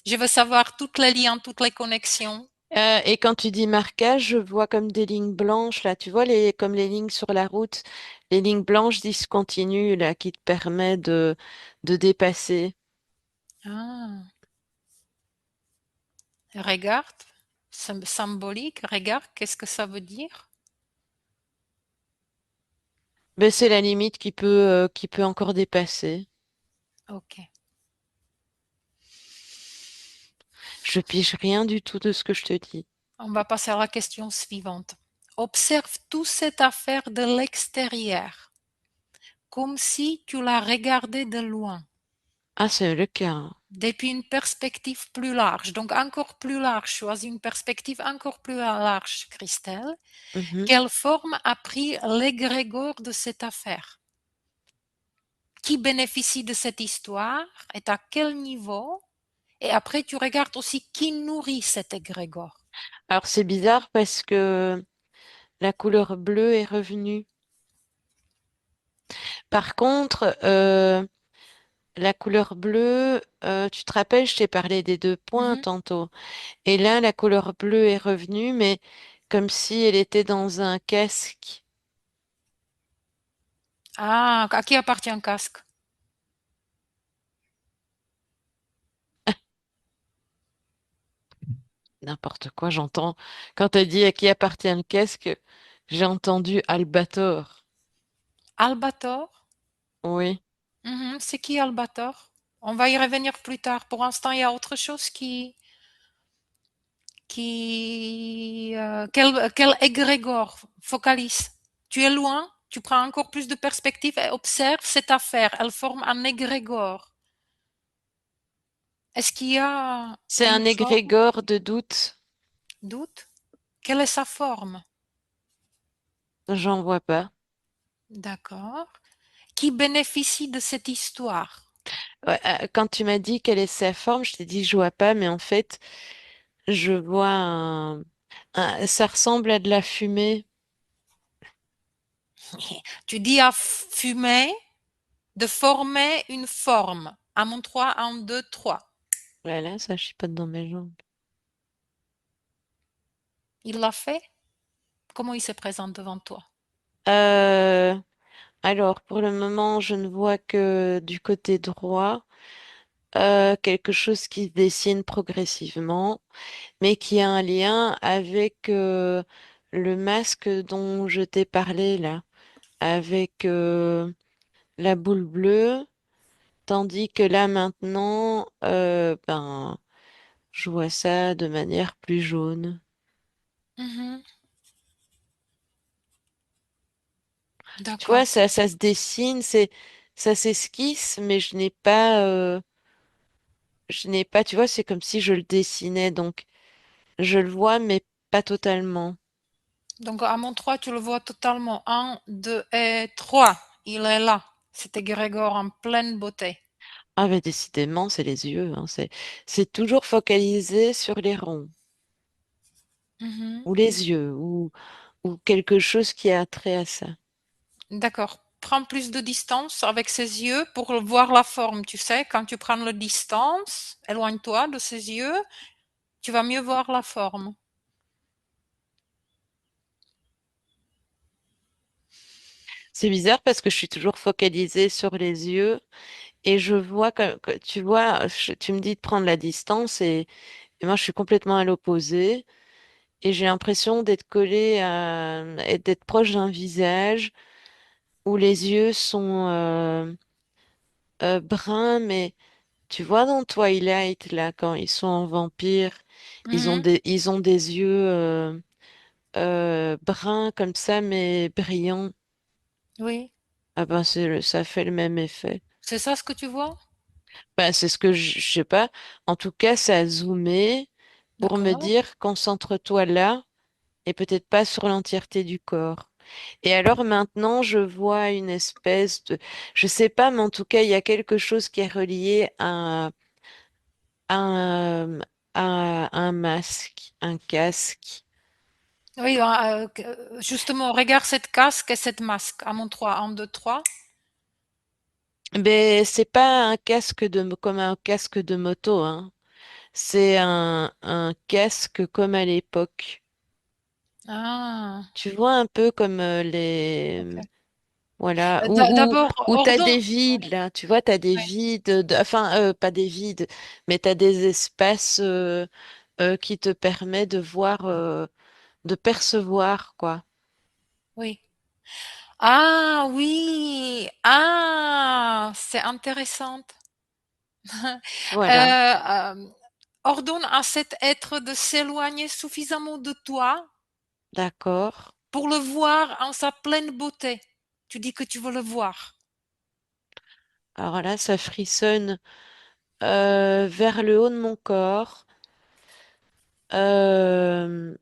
Je veux savoir toutes les liens, toutes les connexions. Et quand tu dis marquage, je vois comme des lignes blanches, là, tu vois, comme les lignes sur la route, les lignes blanches discontinues, là, qui te permettent de dépasser. Ah, regarde, symbolique, regarde, qu'est-ce que ça veut dire? Ben, c'est la limite qui peut encore dépasser. Ok. Je pige rien du tout de ce que je te dis. On va passer à la question suivante. Observe toute cette affaire de l'extérieur, comme si tu la regardais de loin, Ah, c'est le cas, hein. depuis une perspective plus large. Donc encore plus large, choisis une perspective encore plus large, Christelle. Mhm. Quelle forme a pris l'égrégore de cette affaire? Qui bénéficie de cette histoire et à quel niveau? Et après, tu regardes aussi qui nourrit cet égrégore. Alors, c'est bizarre parce que la couleur bleue est revenue. Par contre, la couleur bleue, tu te rappelles, je t'ai parlé des deux points Mhm. tantôt. Et là, la couleur bleue est revenue, mais comme si elle était dans un casque. Ah, à qui appartient un casque? N'importe quoi, j'entends. Quand tu as dit à qui appartient le casque, j'ai entendu Albator. Albator? Oui. C'est qui Albator? On va y revenir plus tard. Pour l'instant, il y a autre chose quel égrégore focalise. Tu es loin, tu prends encore plus de perspective et observe cette affaire. Elle forme un égrégore. Est-ce qu'il y a C'est une un forme? égrégore de doute. Doute? Quelle est sa forme? J'en vois pas. D'accord. Qui bénéficie de cette histoire? Ouais, quand tu m'as dit quelle est sa forme, je t'ai dit je vois pas, mais en fait, je vois ça ressemble à de la fumée. Tu dis à fumer de former une forme. À mon 3, 1, 2, 3. Voilà, ça chipote dans mes jambes. Il l'a fait? Comment il se présente devant toi? Euh, alors, pour le moment, je ne vois que du côté droit, quelque chose qui se dessine progressivement, mais qui a un lien avec le masque dont je t'ai parlé là, avec la boule bleue, tandis que là maintenant, ben, je vois ça de manière plus jaune. Mhm. Tu vois, D'accord. ça se dessine, ça s'esquisse, mais je n'ai pas, tu vois, c'est comme si je le dessinais, donc je le vois, mais pas totalement. Donc à mon 3, tu le vois totalement. Un, 2 et 3. Il est là. C'était Grégor en pleine beauté. Ah, mais décidément, c'est les yeux, hein, c'est toujours focalisé sur les ronds, Mhm. ou les yeux, ou quelque chose qui a trait à ça. D'accord. Prends plus de distance avec ses yeux pour voir la forme. Tu sais, quand tu prends la distance, éloigne-toi de ses yeux, tu vas mieux voir la forme. C'est bizarre parce que je suis toujours focalisée sur les yeux et je vois que tu vois, tu me dis de prendre la distance et moi je suis complètement à l'opposé et j'ai l'impression d'être collée à, et d'être proche d'un visage où les yeux sont brun, mais tu vois dans Twilight, là, quand ils sont en vampire, Mhm. ils ont des yeux bruns comme ça, mais brillants. Oui, Ah ben, ça fait le même effet. c'est ça ce que tu vois? Ben, c'est ce que je sais pas. En tout cas, ça a zoomé pour me D'accord. dire concentre-toi là et peut-être pas sur l'entièreté du corps. Et alors maintenant, je vois une espèce de, je sais pas, mais en tout cas, il y a quelque chose qui est relié à, à un masque, un casque. Oui, justement, regarde cette casque et cette masque. À mon 3, 1, 2, 3. Mais c'est pas un casque comme un casque de moto, hein. C'est un casque comme à l'époque. Ah, Tu vois un peu comme ok. voilà, D'abord, où t'as des ordonne. vides là, tu vois, t'as des vides, enfin, pas des vides, mais t'as des espaces qui te permet de voir, de percevoir, quoi. Oui. Ah oui. Ah, c'est intéressant. Voilà, Euh, ordonne à cet être de s'éloigner suffisamment de toi d'accord. pour le voir en sa pleine beauté. Tu dis que tu veux le voir. Alors là, ça frissonne vers le haut de mon corps. Euh,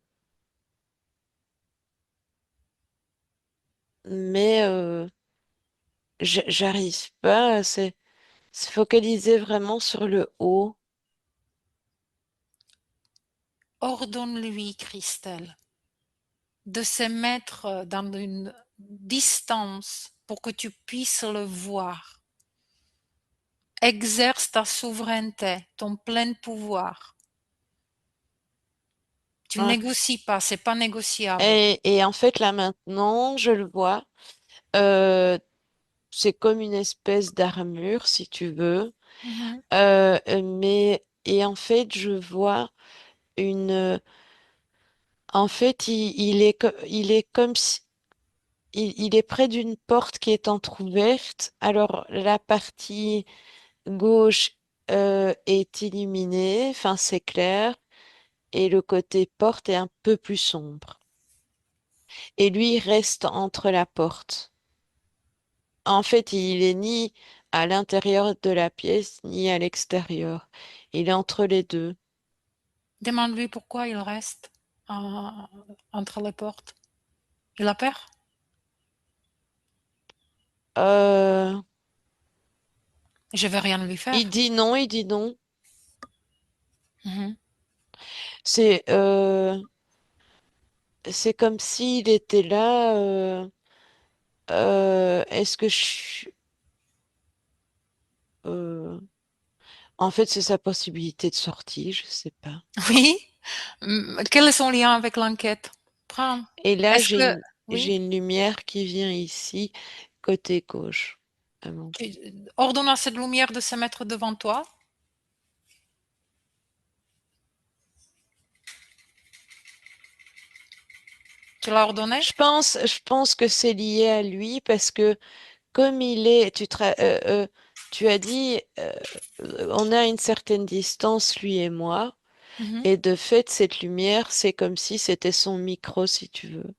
mais j'arrive pas, c'est se focaliser vraiment sur le haut. Ordonne-lui, Christelle, de se mettre dans une distance pour que tu puisses le voir. Exerce ta souveraineté, ton plein pouvoir. Tu Hein. négocies pas, c'est pas négociable. Et en fait, là maintenant, je le vois. Euh, c'est comme une espèce d'armure, si tu veux. Mhm. Mais, et en fait, je vois une. En fait, il est comme si. Il est près d'une porte qui est entrouverte. Alors, la partie gauche est illuminée, enfin, c'est clair. Et le côté porte est un peu plus sombre. Et lui il reste entre la porte. En fait, il est ni à l'intérieur de la pièce, ni à l'extérieur. Il est entre les deux. Demande-lui pourquoi il reste euh, entre les portes. Il a peur? Euh, Je vais rien lui il faire. dit non, il dit non. Mhm. C'est c'est comme s'il était là. Est-ce que euh, en fait, c'est sa possibilité de sortie, je sais pas. Oui. Quel est son lien avec l'enquête? Prends. Et là, Est-ce que j'ai oui, une lumière qui vient ici, côté gauche. Ah bon. tu ordonnes à cette lumière de se mettre devant toi? Tu l'as ordonné? Je pense que c'est lié à lui parce que comme il est, tu as dit, on a une certaine distance, lui et moi, Mhm. et de fait, cette lumière, c'est comme si c'était son micro, si tu veux.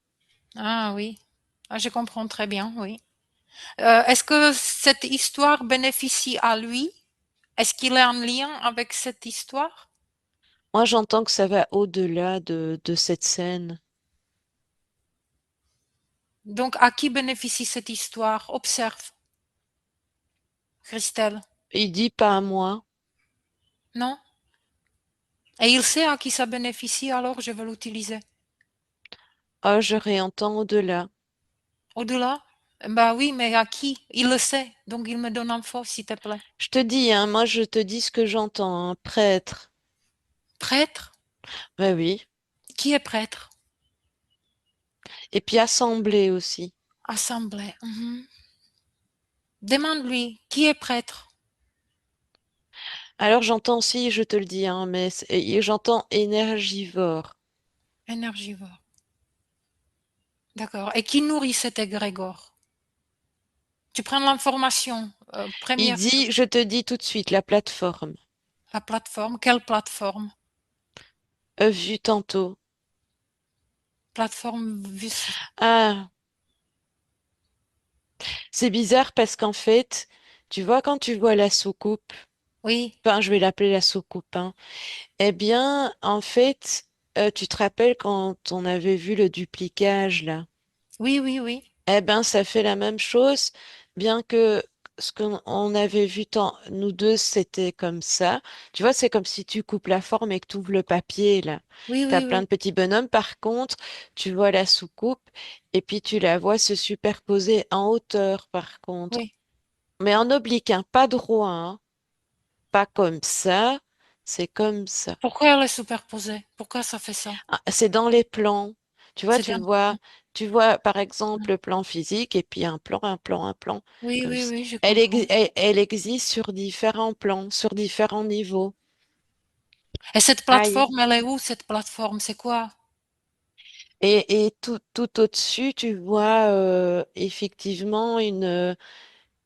Ah oui. Ah, je comprends très bien, oui. Est-ce que cette histoire bénéficie à lui? Est-ce qu'il est en lien avec cette histoire? Moi, j'entends que ça va au-delà de cette scène. Donc, à qui bénéficie cette histoire? Observe, Christelle. Il dit pas à moi. Non? Et il sait à qui ça bénéficie, alors je vais l'utiliser. Ah, je réentends au-delà. Au-delà? Bah oui, mais à qui? Il le sait, donc il me donne info, s'il te plaît. Je te dis, hein, moi, je te dis ce que j'entends, hein, prêtre. Prêtre? Ben oui. Qui est prêtre? Et puis assemblée aussi. Assemblée. Mhm. Demande-lui, qui est prêtre? Alors j'entends aussi, je te le dis, hein, et j'entends énergivore. Énergivore. D'accord. Et qui nourrit cet égrégore? Tu prends l'information. Il Première dit, chose, je te dis tout de suite, la plateforme. la plateforme. Quelle plateforme? Vu tantôt. Plateforme vue. Ah, c'est bizarre parce qu'en fait, tu vois, quand tu vois la soucoupe, Oui, enfin, je vais l'appeler la soucoupe, hein, eh bien, en fait, tu te rappelles quand on avait vu le duplicage, là? oui, oui, oui. Eh ben, ça fait la même chose, bien que ce qu'on on avait vu nous deux, c'était comme ça. Tu vois, c'est comme si tu coupes la forme et que tu ouvres le papier, là. Oui, Tu as oui, plein de oui. petits bonhommes. Par contre, tu vois la soucoupe et puis tu la vois se superposer en hauteur, par contre. Oui. Mais en oblique, hein, pas droit, hein. Pas comme ça, c'est comme ça. Pourquoi elle est superposée? Pourquoi ça fait ça? Ah, c'est dans les plans. Tu vois, C'est un... tu vois par exemple le plan physique et puis un plan, Oui, comme oui, ça. oui, je comprends. Elle existe sur différents plans, sur différents niveaux. Et cette Aïe. plateforme, elle est où, cette plateforme? C'est quoi? Et tout au-dessus, tu vois effectivement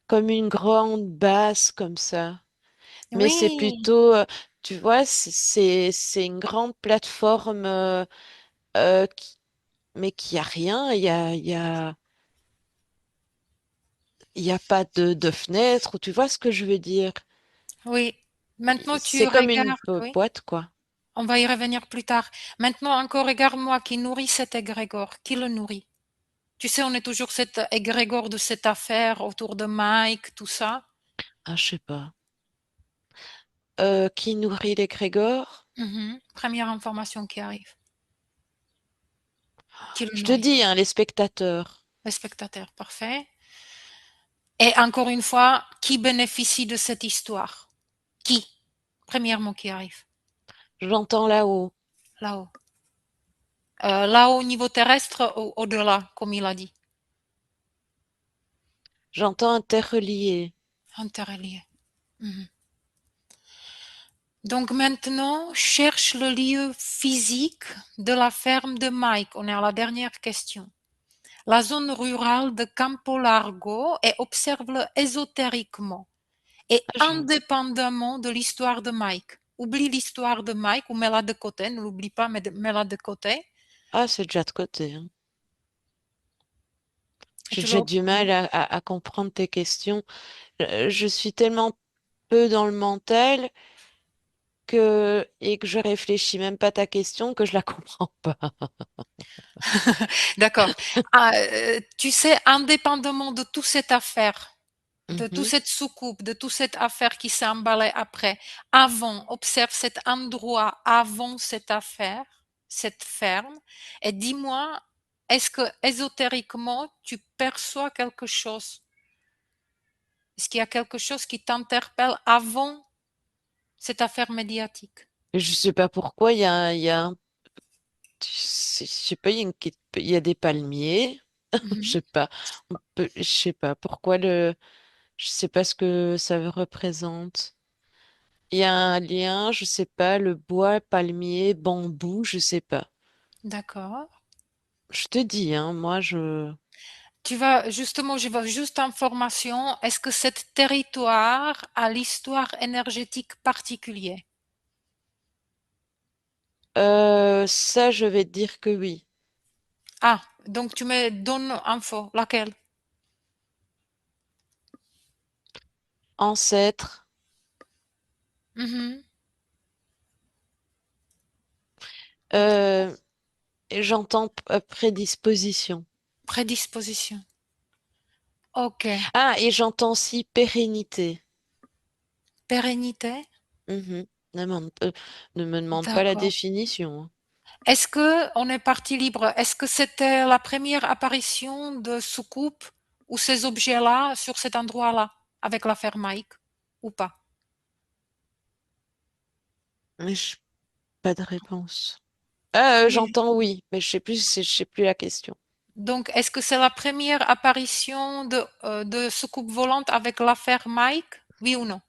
comme une grande base comme ça. Mais c'est Oui, plutôt, tu vois, c'est une grande plateforme, euh, qui- mais qui a rien. Il y a pas de fenêtre, ou tu vois ce que je veux dire? oui. Maintenant, tu C'est comme une regardes, oui. boîte, quoi. On va y revenir plus tard. Maintenant, encore, regarde-moi qui nourrit cet égrégore. Qui le nourrit? Tu sais, on est toujours cet égrégore de cette affaire autour de Mike, tout ça. Ah, je sais pas. Qui nourrit l'égrégore? Mhm. Première information qui arrive. Qui le Je te nourrit? dis, hein, les spectateurs. Les spectateurs, parfait. Et encore une fois, qui bénéficie de cette histoire? Qui? Premier mot qui arrive, J'entends là-haut. là-haut. Là-haut au niveau terrestre, au-delà, comme il a dit. J'entends interrelié. Interrelié. Mhm. Donc maintenant, cherche le lieu physique de la ferme de Mike. On est à la dernière question. La zone rurale de Campo Largo et observe-le ésotériquement et Ah, indépendamment de l'histoire de Mike. Oublie l'histoire de Mike ou mets-la de côté, ne l'oublie pas, mais mets-la de côté. ah, c'est déjà de côté, hein. Et J'ai tu l'as déjà du mal oublié. à comprendre tes questions. Je suis tellement peu dans le mental et que je réfléchis même pas à ta question que je la comprends pas. D'accord. Ah, tu sais, indépendamment de toute cette affaire, de toute Mhm. cette soucoupe, de toute cette affaire qui s'est emballée après, avant, observe cet endroit avant cette affaire, cette ferme, et dis-moi, est-ce que ésotériquement, tu perçois quelque chose? Est-ce qu'il y a quelque chose qui t'interpelle avant cette affaire médiatique? Je sais pas pourquoi, il y a je sais pas, il y a des palmiers. Je Mhm. sais pas. Je sais pas pourquoi je sais pas ce que ça représente. Il y a un lien, je sais pas, le bois, palmier, bambou, je sais pas. D'accord. Je te dis, hein, moi, Tu vas justement, je veux juste information. Est-ce que cet territoire a l'histoire énergétique particulière? ça, je vais te dire que oui. Ah, donc tu me donnes info. Laquelle? Ancêtre, Mhm. euh, et j'entends prédisposition. Prédisposition. Ok. Ah, et j'entends aussi pérennité. Pérennité. Mhm. Ne me demande pas la D'accord. définition, hein. Est-ce que on est parti libre? Est-ce que c'était la première apparition de soucoupe ou ces objets-là sur cet endroit-là avec l'affaire Mike ou pas? Mais pas de réponse. Oui. J'entends oui, mais je sais plus la question. Donc, est-ce que c'est la première apparition de soucoupe volante avec l'affaire Mike? Oui ou non?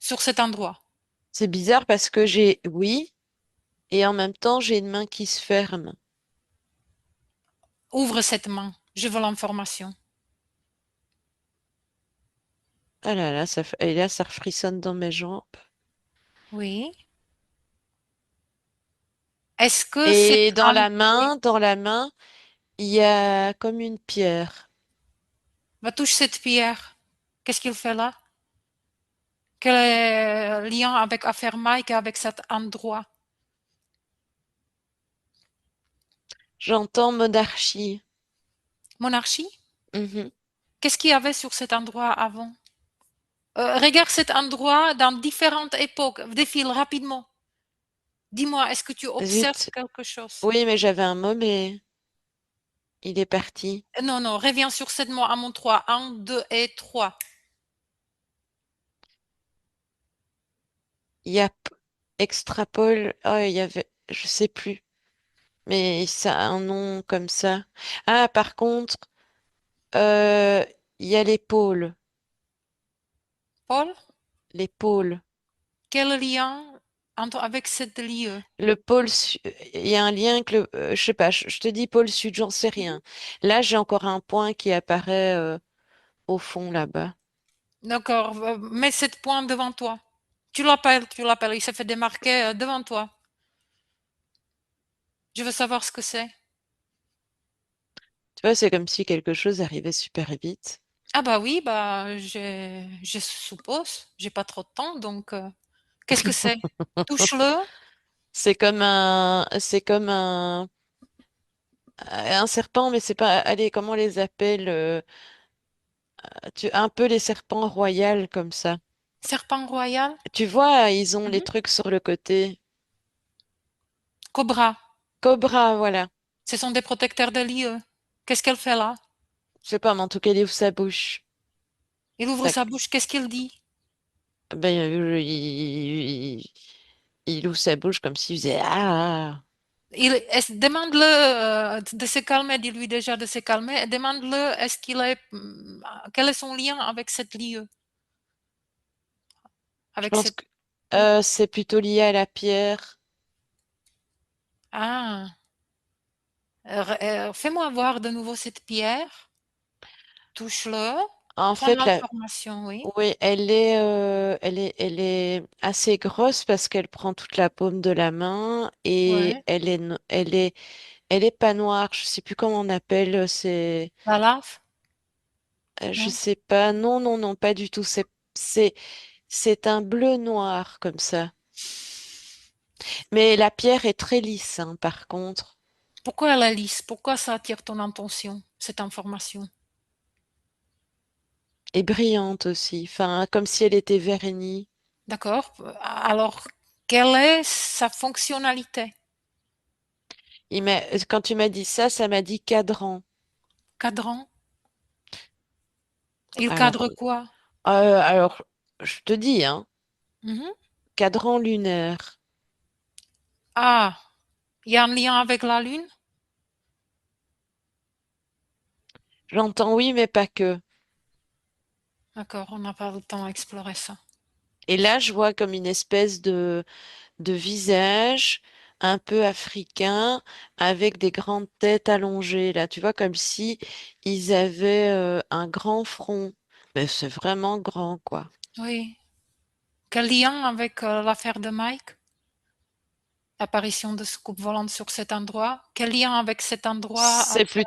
Sur cet endroit. C'est bizarre parce que j'ai oui, et en même temps, j'ai une main qui se ferme. Ouvre cette main. Je veux l'information. Ah là là, et là, ça frissonne dans mes jambes. Oui. Est-ce que c'est Et un... Oui. dans la main, il y a comme une pierre. Va touche cette pierre. Qu'est-ce qu'il fait là? Quel est le lien avec Affaire Mike et avec cet endroit? J'entends monarchie. Monarchie? Mhm. Qu'est-ce qu'il y avait sur cet endroit avant? Regarde cet endroit dans différentes époques. Défile rapidement. Dis-moi, est-ce que tu observes Zut. quelque chose? Oui, mais j'avais un mot, mais il est parti. Non, non, reviens sur cette mot à mon 3. Un, 2 et 3. Il y a extrapole. Oh, il y avait, je sais plus, mais ça a un nom comme ça. Ah, par contre, euh, il y a l'épaule. Paul, L'épaule. quel lien avec cette lieu? Le pôle sud, il y a un lien avec le, je sais pas, je te dis pôle sud, j'en sais Mhm. rien. Là, j'ai encore un point qui apparaît au fond là-bas. D'accord, mets cette pointe devant toi. Tu l'appelles, il s'est fait démarquer devant toi. Je veux savoir ce que c'est. Tu vois, c'est comme si quelque chose arrivait super vite. Ah bah oui, bah je suppose. J'ai pas trop de temps, donc qu'est-ce que c'est? Touche-le. C'est comme un serpent, mais c'est pas, allez, comment on les appelle, un peu les serpents royaux comme ça. Serpent royal. Tu vois, ils ont les Mhm. trucs sur le côté. Cobra. Cobra, voilà. Ce sont des protecteurs de lieux. Qu'est-ce qu'elle fait là? Je sais pas, mais en tout cas, il ouvre sa bouche. Il ouvre Ça, sa bouche, qu'est-ce qu'il dit? ben, il ouvre sa bouche comme s'il faisait ah. Demande-le de se calmer, dis-lui déjà de se calmer, et demande-le est-ce qu'il est, quel est son lien avec cette lieu, Je avec pense cette, que oui. c'est plutôt lié à la pierre. Ah, fais-moi voir de nouveau cette pierre, touche-le, En prends fait, l'information, oui. oui, elle est assez grosse parce qu'elle prend toute la paume de la main et Ouais. elle est pas noire. Je sais plus comment on appelle. C'est, La lave? je Non. sais pas. Non, non, non, pas du tout. C'est, c'est un bleu noir comme ça. Mais la pierre est très lisse, hein, par contre, Pourquoi elle est lisse? Pourquoi ça attire ton attention, cette information? et brillante aussi. Enfin, comme si elle était vernie. D'accord. Alors, quelle est sa fonctionnalité? Quand tu m'as dit ça, ça m'a dit cadran. Cadran? Il Alors, cadre quoi? alors, je te dis, hein, Mhm. cadran lunaire. Ah, il y a un lien avec la Lune? J'entends oui, mais pas que. D'accord, on n'a pas le temps d'explorer ça. Et là, je vois comme une espèce de visage un peu africain avec des grandes têtes allongées. Là, tu vois, comme si ils avaient un grand front. Mais c'est vraiment grand, quoi. Oui. Quel lien avec l'affaire de Mike? L'apparition de ce coupe volante sur cet endroit? Quel lien avec cet endroit à C'est faire?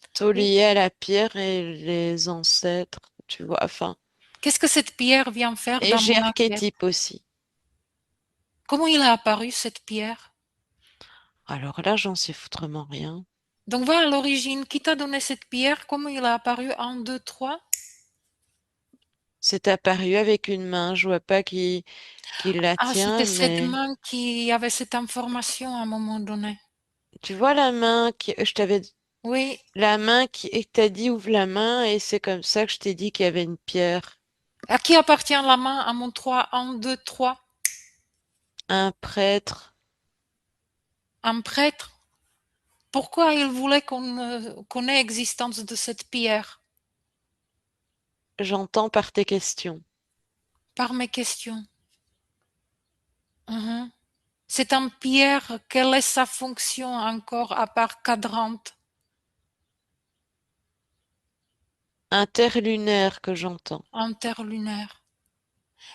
plutôt Oui. lié à la pierre et les ancêtres, tu vois. Enfin, Qu'est-ce que cette pierre vient faire et dans j'ai mon enquête? archétype aussi. Comment il a apparu, cette pierre? Alors là, j'en sais foutrement rien. Donc va à l'origine. Qui t'a donné cette pierre? Comment il a apparu? Un, deux, trois? C'est apparu avec une main. Je vois pas qui la Ah, c'était tient, cette mais main qui avait cette information à un moment donné. tu vois la main qui, je t'avais, Oui. la main qui, et t'as dit ouvre la main et c'est comme ça que je t'ai dit qu'il y avait une pierre. À qui appartient la main à mon 3? Un, deux, trois. Un prêtre. Un prêtre? Pourquoi il voulait qu'on ait existence de cette pierre? J'entends par tes questions. Par mes questions. Mhm. C'est une pierre, quelle est sa fonction encore à part cadrante? Interlunaire que j'entends. Interlunaire.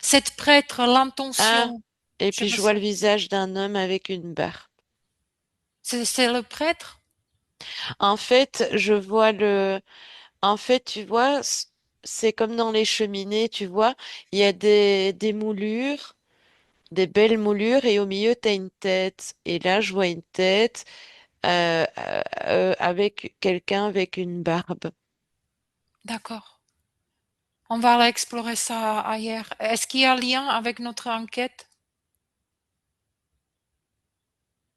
Cette prêtre, Ah, l'intention, et je puis veux je vois ça. le visage d'un homme avec une barbe. C'est le prêtre? En fait, je vois le... En fait, tu vois, c'est comme dans les cheminées, tu vois, il y a des moulures, des belles moulures, et au milieu, tu as une tête. Et là, je vois une tête avec quelqu'un avec une barbe. D'accord. On va aller explorer ça ailleurs. Est-ce qu'il y a un lien avec notre enquête?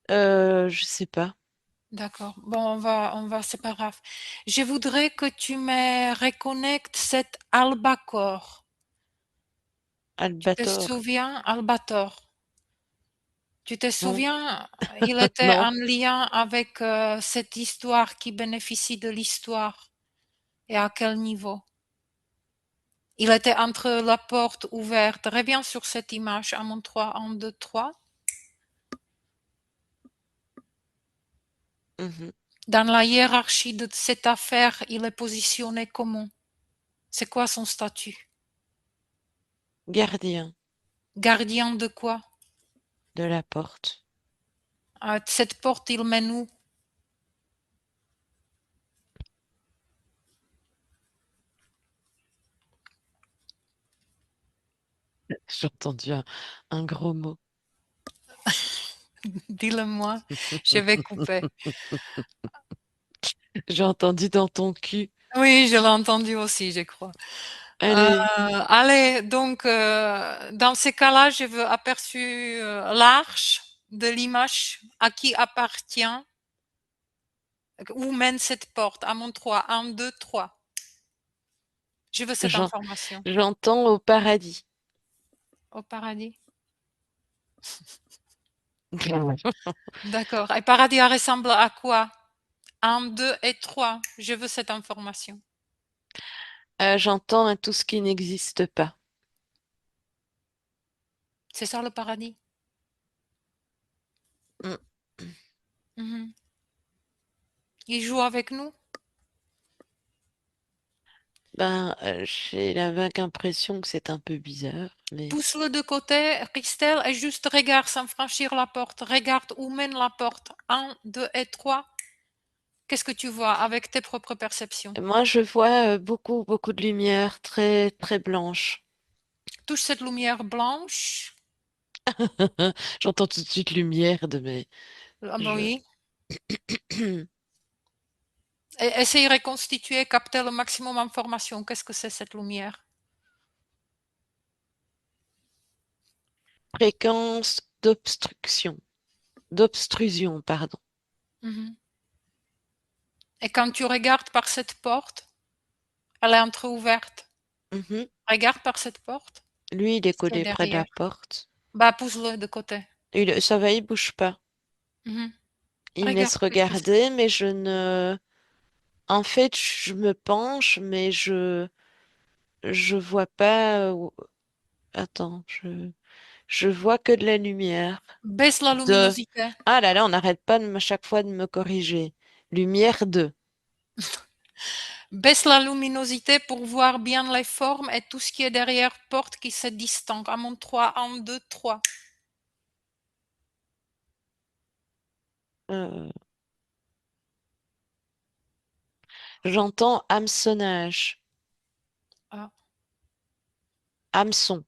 Je sais pas. D'accord. Bon, c'est pas grave. Je voudrais que tu me reconnectes cet albacore. Tu te Albator. souviens, Albator? Tu te Non, souviens, il était non. en lien avec cette histoire qui bénéficie de l'histoire. Et à quel niveau? Il était entre la porte ouverte. Reviens sur cette image à mon 3, 1, 2, 3. Mhm. Dans la hiérarchie de cette affaire, il est positionné comment? C'est quoi son statut? Gardien Gardien de quoi? de la porte. Cette porte, il mène où? J'ai entendu un gros mot. Dis-le-moi, je vais couper. J'ai entendu dans ton cul. Oui, je l'ai entendu aussi, je crois. Allez, Allez, donc, dans ces cas-là, je veux aperçu l'arche de l'image à qui appartient, où mène cette porte, à mon 3, 1, 2, 3. Je veux cette j'en- information. j'entends au paradis. Au paradis. D'accord. Et paradis ressemble à quoi? 1, 2 et 3. Je veux cette information. J'entends tout ce qui n'existe pas. C'est ça le paradis? Mm. Mhm. Il joue avec nous? Ben, j'ai la vague impression que c'est un peu bizarre, mais Pousse-le de côté, Christelle, et juste regarde sans franchir la porte. Regarde où mène la porte. 1, 2 et 3. Qu'est-ce que tu vois avec tes propres perceptions? moi je vois beaucoup, beaucoup de lumière très, très blanche. Touche cette lumière blanche. J'entends tout de suite lumière de mes... Ah bah Je... oui. Et essaye de reconstituer, capter le maximum d'informations. Qu'est-ce que c'est cette lumière? Fréquence d'obstrusion, pardon. Mhm. Et quand tu regardes par cette porte, elle est entrouverte. Mhm. Regarde par cette porte. Lui, il est C'est collé près de la derrière. porte. Bah, pousse-le de côté. Ça va, il bouge pas. Mhm. Il me laisse Regarde qu'est-ce que c'est. regarder, mais je ne... En fait, je me penche, mais je vois pas... Attends, je vois que de la lumière. Baisse la De... luminosité. Ah là là, on n'arrête pas chaque fois de me corriger. Lumière de... Baisse la luminosité pour voir bien les formes et tout ce qui est derrière porte qui se distingue. À mon 3, 1, 2, 3. euh, J'entends hameçonnage. Ah, Hameçon.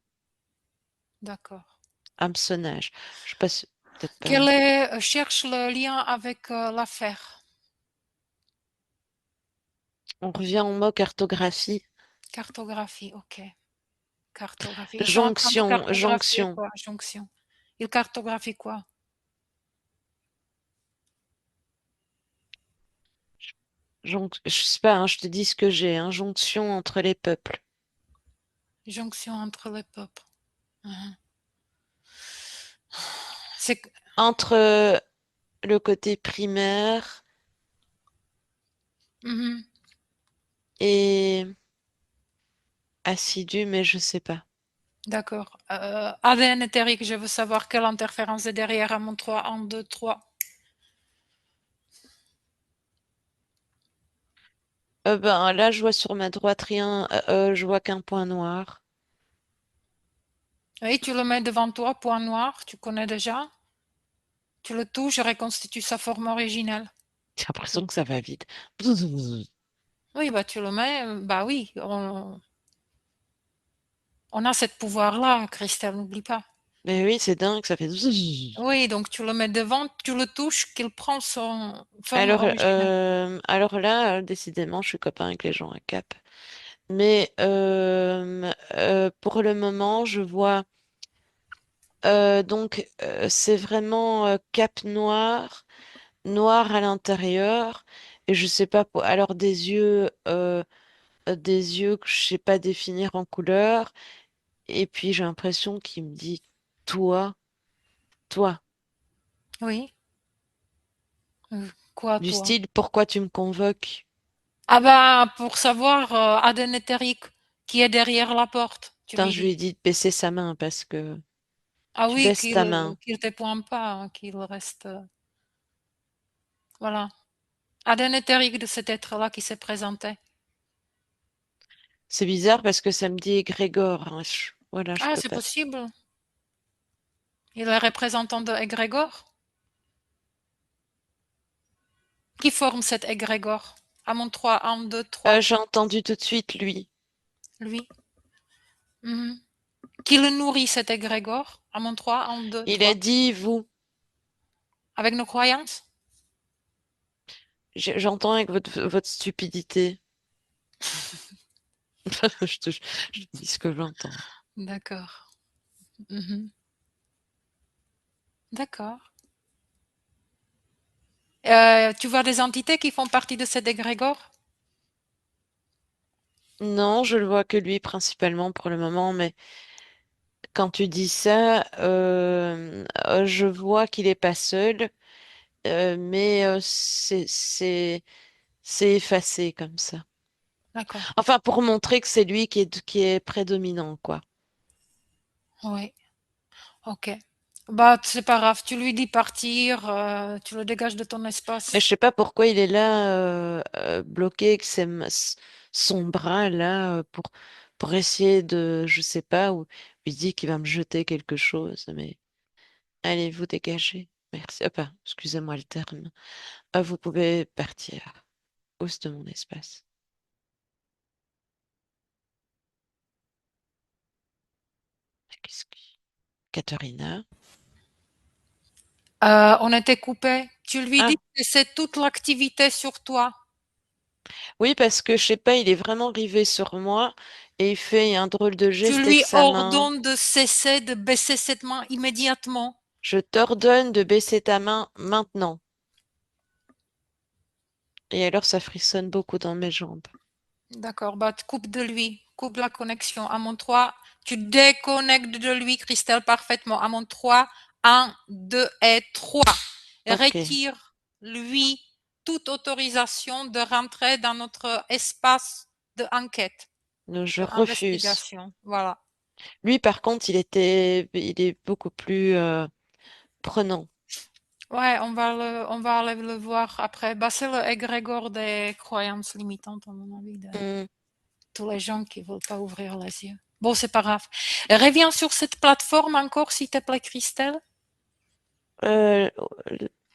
d'accord. Hameçonnage. Je passe peut-être pas. Quel est, cherche le lien avec l'affaire. On revient en mot cartographie. Cartographie, ok. Cartographie. Ils sont en train de Jonction, cartographier jonction. quoi? Jonction. Ils cartographient quoi? Je sais pas, hein, je te dis ce que j'ai. Jonction entre les peuples. Jonction entre les peuples. Mhm. C'est Entre le côté primaire mhm. et assidu, mais je sais pas. D'accord. ADN éthérique, je veux savoir quelle interférence est derrière à mon 3, 1, 2, 3. Ben, là, je vois sur ma droite rien, je vois qu'un point noir. Oui, tu le mets devant toi, point noir, tu connais déjà. Tu le touches et reconstitue sa forme originelle. J'ai l'impression que ça va vite. Oui, bah tu le mets, bah oui, on a ce pouvoir-là, Christelle, n'oublie pas. Mais oui, c'est dingue, ça fait. Oui, donc tu le mets devant, tu le touches, qu'il prend son forme Alors, originelle. alors là, décidément, je suis copain avec les gens à Cap. Mais pour le moment, je vois donc c'est vraiment Cap noir, noir à l'intérieur, et je sais pas. Alors des yeux que je sais pas définir en couleur, et puis j'ai l'impression qu'il me dit toi, toi, Oui. Quoi, du toi? style pourquoi tu me convoques? Ah bah pour savoir Aden Eterik qui est derrière la porte, tu Putain, lui je lui dis. ai dit de baisser sa main parce que Ah tu oui, baisses ta main. qu'il te pointe pas, hein, qu'il reste. Voilà. Aden Eterik de cet être-là qui s'est présenté. C'est bizarre parce que ça me dit Grégor, hein. Voilà, je Ah, peux c'est pas. possible. Il est représentant de Egrégore. Qui forme cet Egrégore? À mon 3, 1, 2, 3. J'ai entendu tout de suite lui. Lui. Mhm. Qui le nourrit cet Egrégore? À mon 3, 1, 2, Il a 3. dit vous. Avec nos croyances? J'entends avec votre stupidité. Je te dis ce que j'entends. D'accord. Mhm. D'accord. Tu vois des entités qui font partie de cet égrégore? Non, je le vois que lui principalement pour le moment, mais quand tu dis ça, je vois qu'il est pas seul, mais c'est effacé comme ça. D'accord. Enfin, pour montrer que c'est lui qui est prédominant, quoi. Oui. Ok. Bah, c'est pas grave. Tu lui dis partir, tu le dégages de ton Mais je espace. sais pas pourquoi il est là, bloqué avec son bras là pour essayer de, je sais pas, ou il dit qu'il va me jeter quelque chose, mais allez, vous dégagez. Merci. Enfin, excusez-moi le terme. Vous pouvez partir. Hausse de mon espace. Qu'est-ce que... Katharina. On était coupé. Tu lui dis Ah, que c'est toute l'activité sur toi. oui, parce que je sais pas, il est vraiment rivé sur moi et il fait un drôle de Tu geste avec lui sa main. ordonnes de cesser de baisser cette main immédiatement. Je t'ordonne de baisser ta main maintenant. Et alors, ça frissonne beaucoup dans mes jambes. D'accord, bah, coupe de lui, coupe la connexion. À mon 3, tu déconnectes de lui, Christelle, parfaitement. À mon 3, 1, 2 et 3. Ok. Retire-lui toute autorisation de rentrer dans notre espace de enquête, Non, je de refuse. investigation. Voilà. Lui, par contre, il est beaucoup plus prenant. Ouais, on va aller le voir après. Bah, c'est le égrégore des croyances limitantes, à mon avis, de Hmm. tous les gens qui veulent pas ouvrir les yeux. Bon, c'est pas grave. Reviens sur cette plateforme encore, s'il te plaît, Christelle. Euh,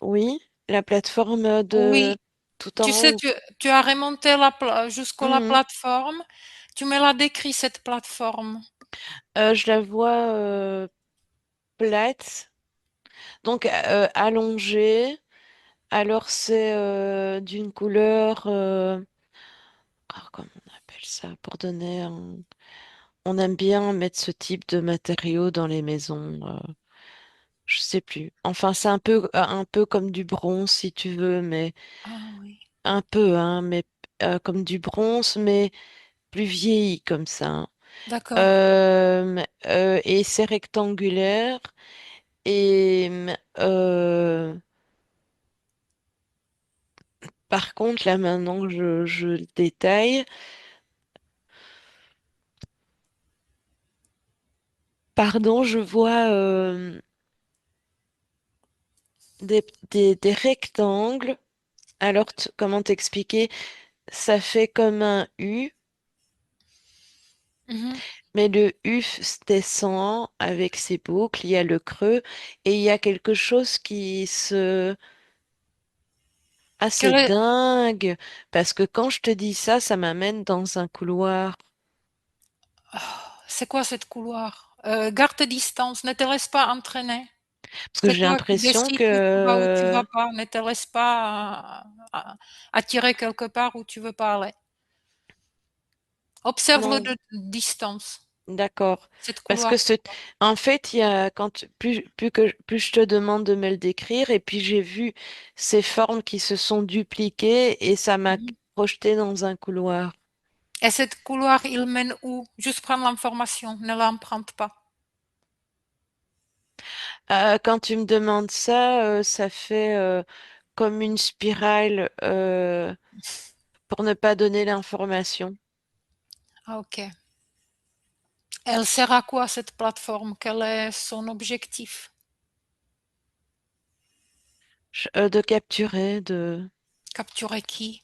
oui, la plateforme de Oui, tout tu en sais, haut. tu as remonté jusqu'à la Mhm. plateforme. Tu me l'as décrit, cette plateforme. Je la vois plate, donc allongée. Alors c'est d'une couleur, comment on appelle ça? Pour donner un... On aime bien mettre ce type de matériaux dans les maisons. Je sais plus. Enfin, c'est un peu comme du bronze si tu veux, mais Ah oui, un peu, hein, mais comme du bronze, mais plus vieilli comme ça, hein. d'accord. Et c'est rectangulaire. Et par contre, là maintenant que je le détaille, pardon, je vois des, des rectangles. Alors, comment t'expliquer? ça fait comme un U, Mhm. mais le U descend avec ses boucles, il y a le creux et il y a quelque chose qui se... Ah, c'est Quel est- dingue, parce que quand je te dis ça, ça m'amène dans un couloir. C'est quoi cette couloir? Garde tes distances, ne te laisse pas entraîner. Parce que C'est j'ai toi qui l'impression décides où tu vas que... pas. Ne te laisse pas attirer quelque part où tu veux pas aller. Observe-le Non, de distance, d'accord. cette Parce que couloir. en fait, il y a plus je te demande de me le décrire, et puis j'ai vu ces formes qui se sont dupliquées et ça m'a Mhm. projeté dans un couloir. Et cette couloir, il mène où? Juste prendre l'information, ne l'emprunte pas. Quand tu me demandes ça, ça fait comme une spirale pour ne pas donner l'information. Ah, ok. Elle sert à quoi cette plateforme? Quel est son objectif? De capturer, de... Capturer qui?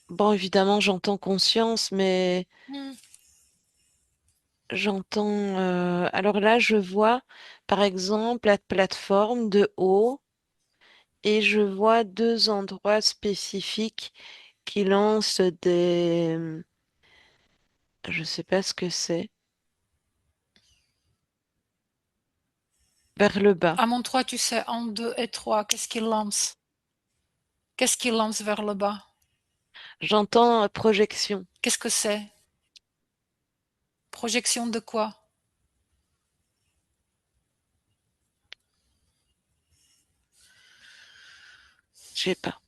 Bon, évidemment, j'entends conscience, mais Hmm. j'entends... Alors là, je vois, par exemple, la plateforme de haut et je vois deux endroits spécifiques qui lancent des... Je sais pas ce que c'est. Vers le bas. À mon 3, tu sais, en 2 et 3, qu'est-ce qu'il lance? Qu'est-ce qu'il lance vers le bas? J'entends projection. Qu'est-ce que c'est? Projection de quoi? Je sais pas.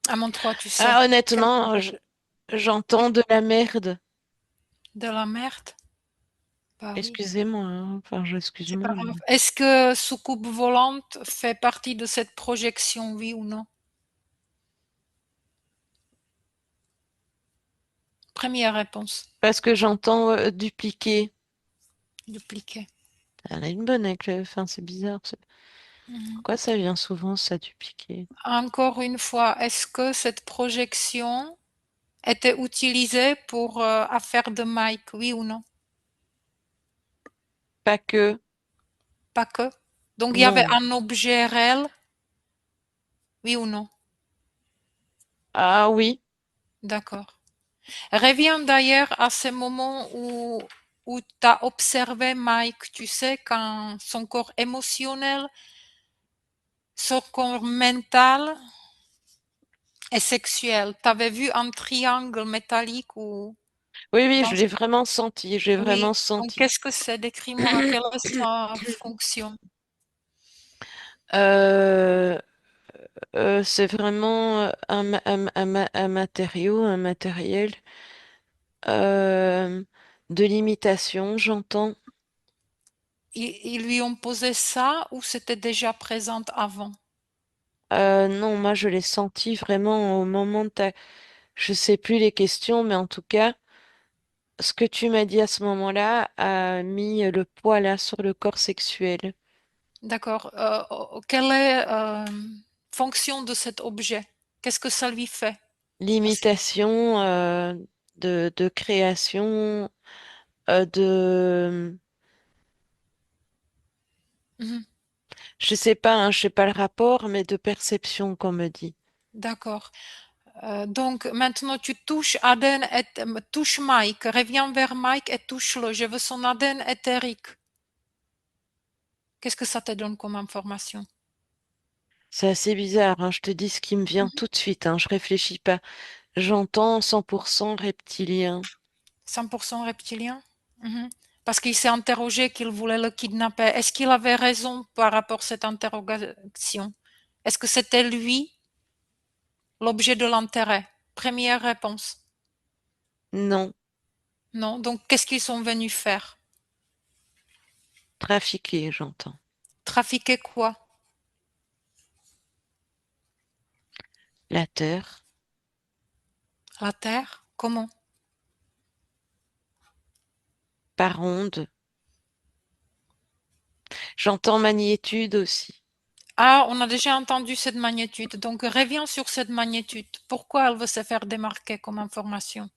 À mon 3, tu sais. Ah, Quel honnêtement, projet? j'entends de la merde. De la merde? Bah oui, Excusez-moi, hein. Enfin, c'est pas excuse-moi. grave. Est-ce que soucoupe volante fait partie de cette projection, oui ou non? Première réponse. Parce que j'entends dupliquer. Dupliquer. Elle a une bonne avec le... Enfin, c'est bizarre. Mhm. Pourquoi ça vient souvent, ça, dupliquer? Encore une fois, est-ce que cette projection était utilisée pour affaire de Mike, oui ou non? Pas que. Pas que. Donc il y avait Non. un objet réel, oui ou non? Ah oui. D'accord. Reviens d'ailleurs à ce moment où tu as observé Mike, tu sais, quand son corps émotionnel, son corps mental et sexuel. Tu avais vu un triangle métallique ou Oui, oui, dans... je l'ai vraiment senti. J'ai Oui. vraiment Donc senti. qu'est-ce que c'est? Décris-moi, quelle est sa fonction? Euh, c'est vraiment un matériau, un matériel euh, de l'imitation, j'entends. Ils lui ont posé ça ou c'était déjà présent avant? Non, moi je l'ai senti vraiment au moment de ta... Je sais plus les questions, mais en tout cas, ce que tu m'as dit à ce moment-là a mis le poids là sur le corps sexuel. D'accord. Quelle est fonction de cet objet? Qu'est-ce que ça lui fait? L'imitation de création, de... Mhm. Je sais pas le rapport, mais de perception, qu'on me dit. D'accord. Donc maintenant tu touches Aden et touche Mike. Reviens vers Mike et touche-le. Je veux son Aden éthérique. Qu'est-ce que ça te donne comme information? C'est assez bizarre, hein. Je te dis ce qui me vient tout de suite, hein. Je réfléchis pas. J'entends 100% reptilien. 100% reptilien? Mhm. Parce qu'il s'est interrogé qu'il voulait le kidnapper. Est-ce qu'il avait raison par rapport à cette interrogation? Est-ce que c'était lui l'objet de l'intérêt? Première réponse. Non, Non. Donc qu'est-ce qu'ils sont venus faire? trafiqué, j'entends. Trafiquer quoi? La terre. La terre? Comment? Par onde. J'entends magnitude aussi. Ah, on a déjà entendu cette magnitude, donc reviens sur cette magnitude. Pourquoi elle veut se faire démarquer comme information?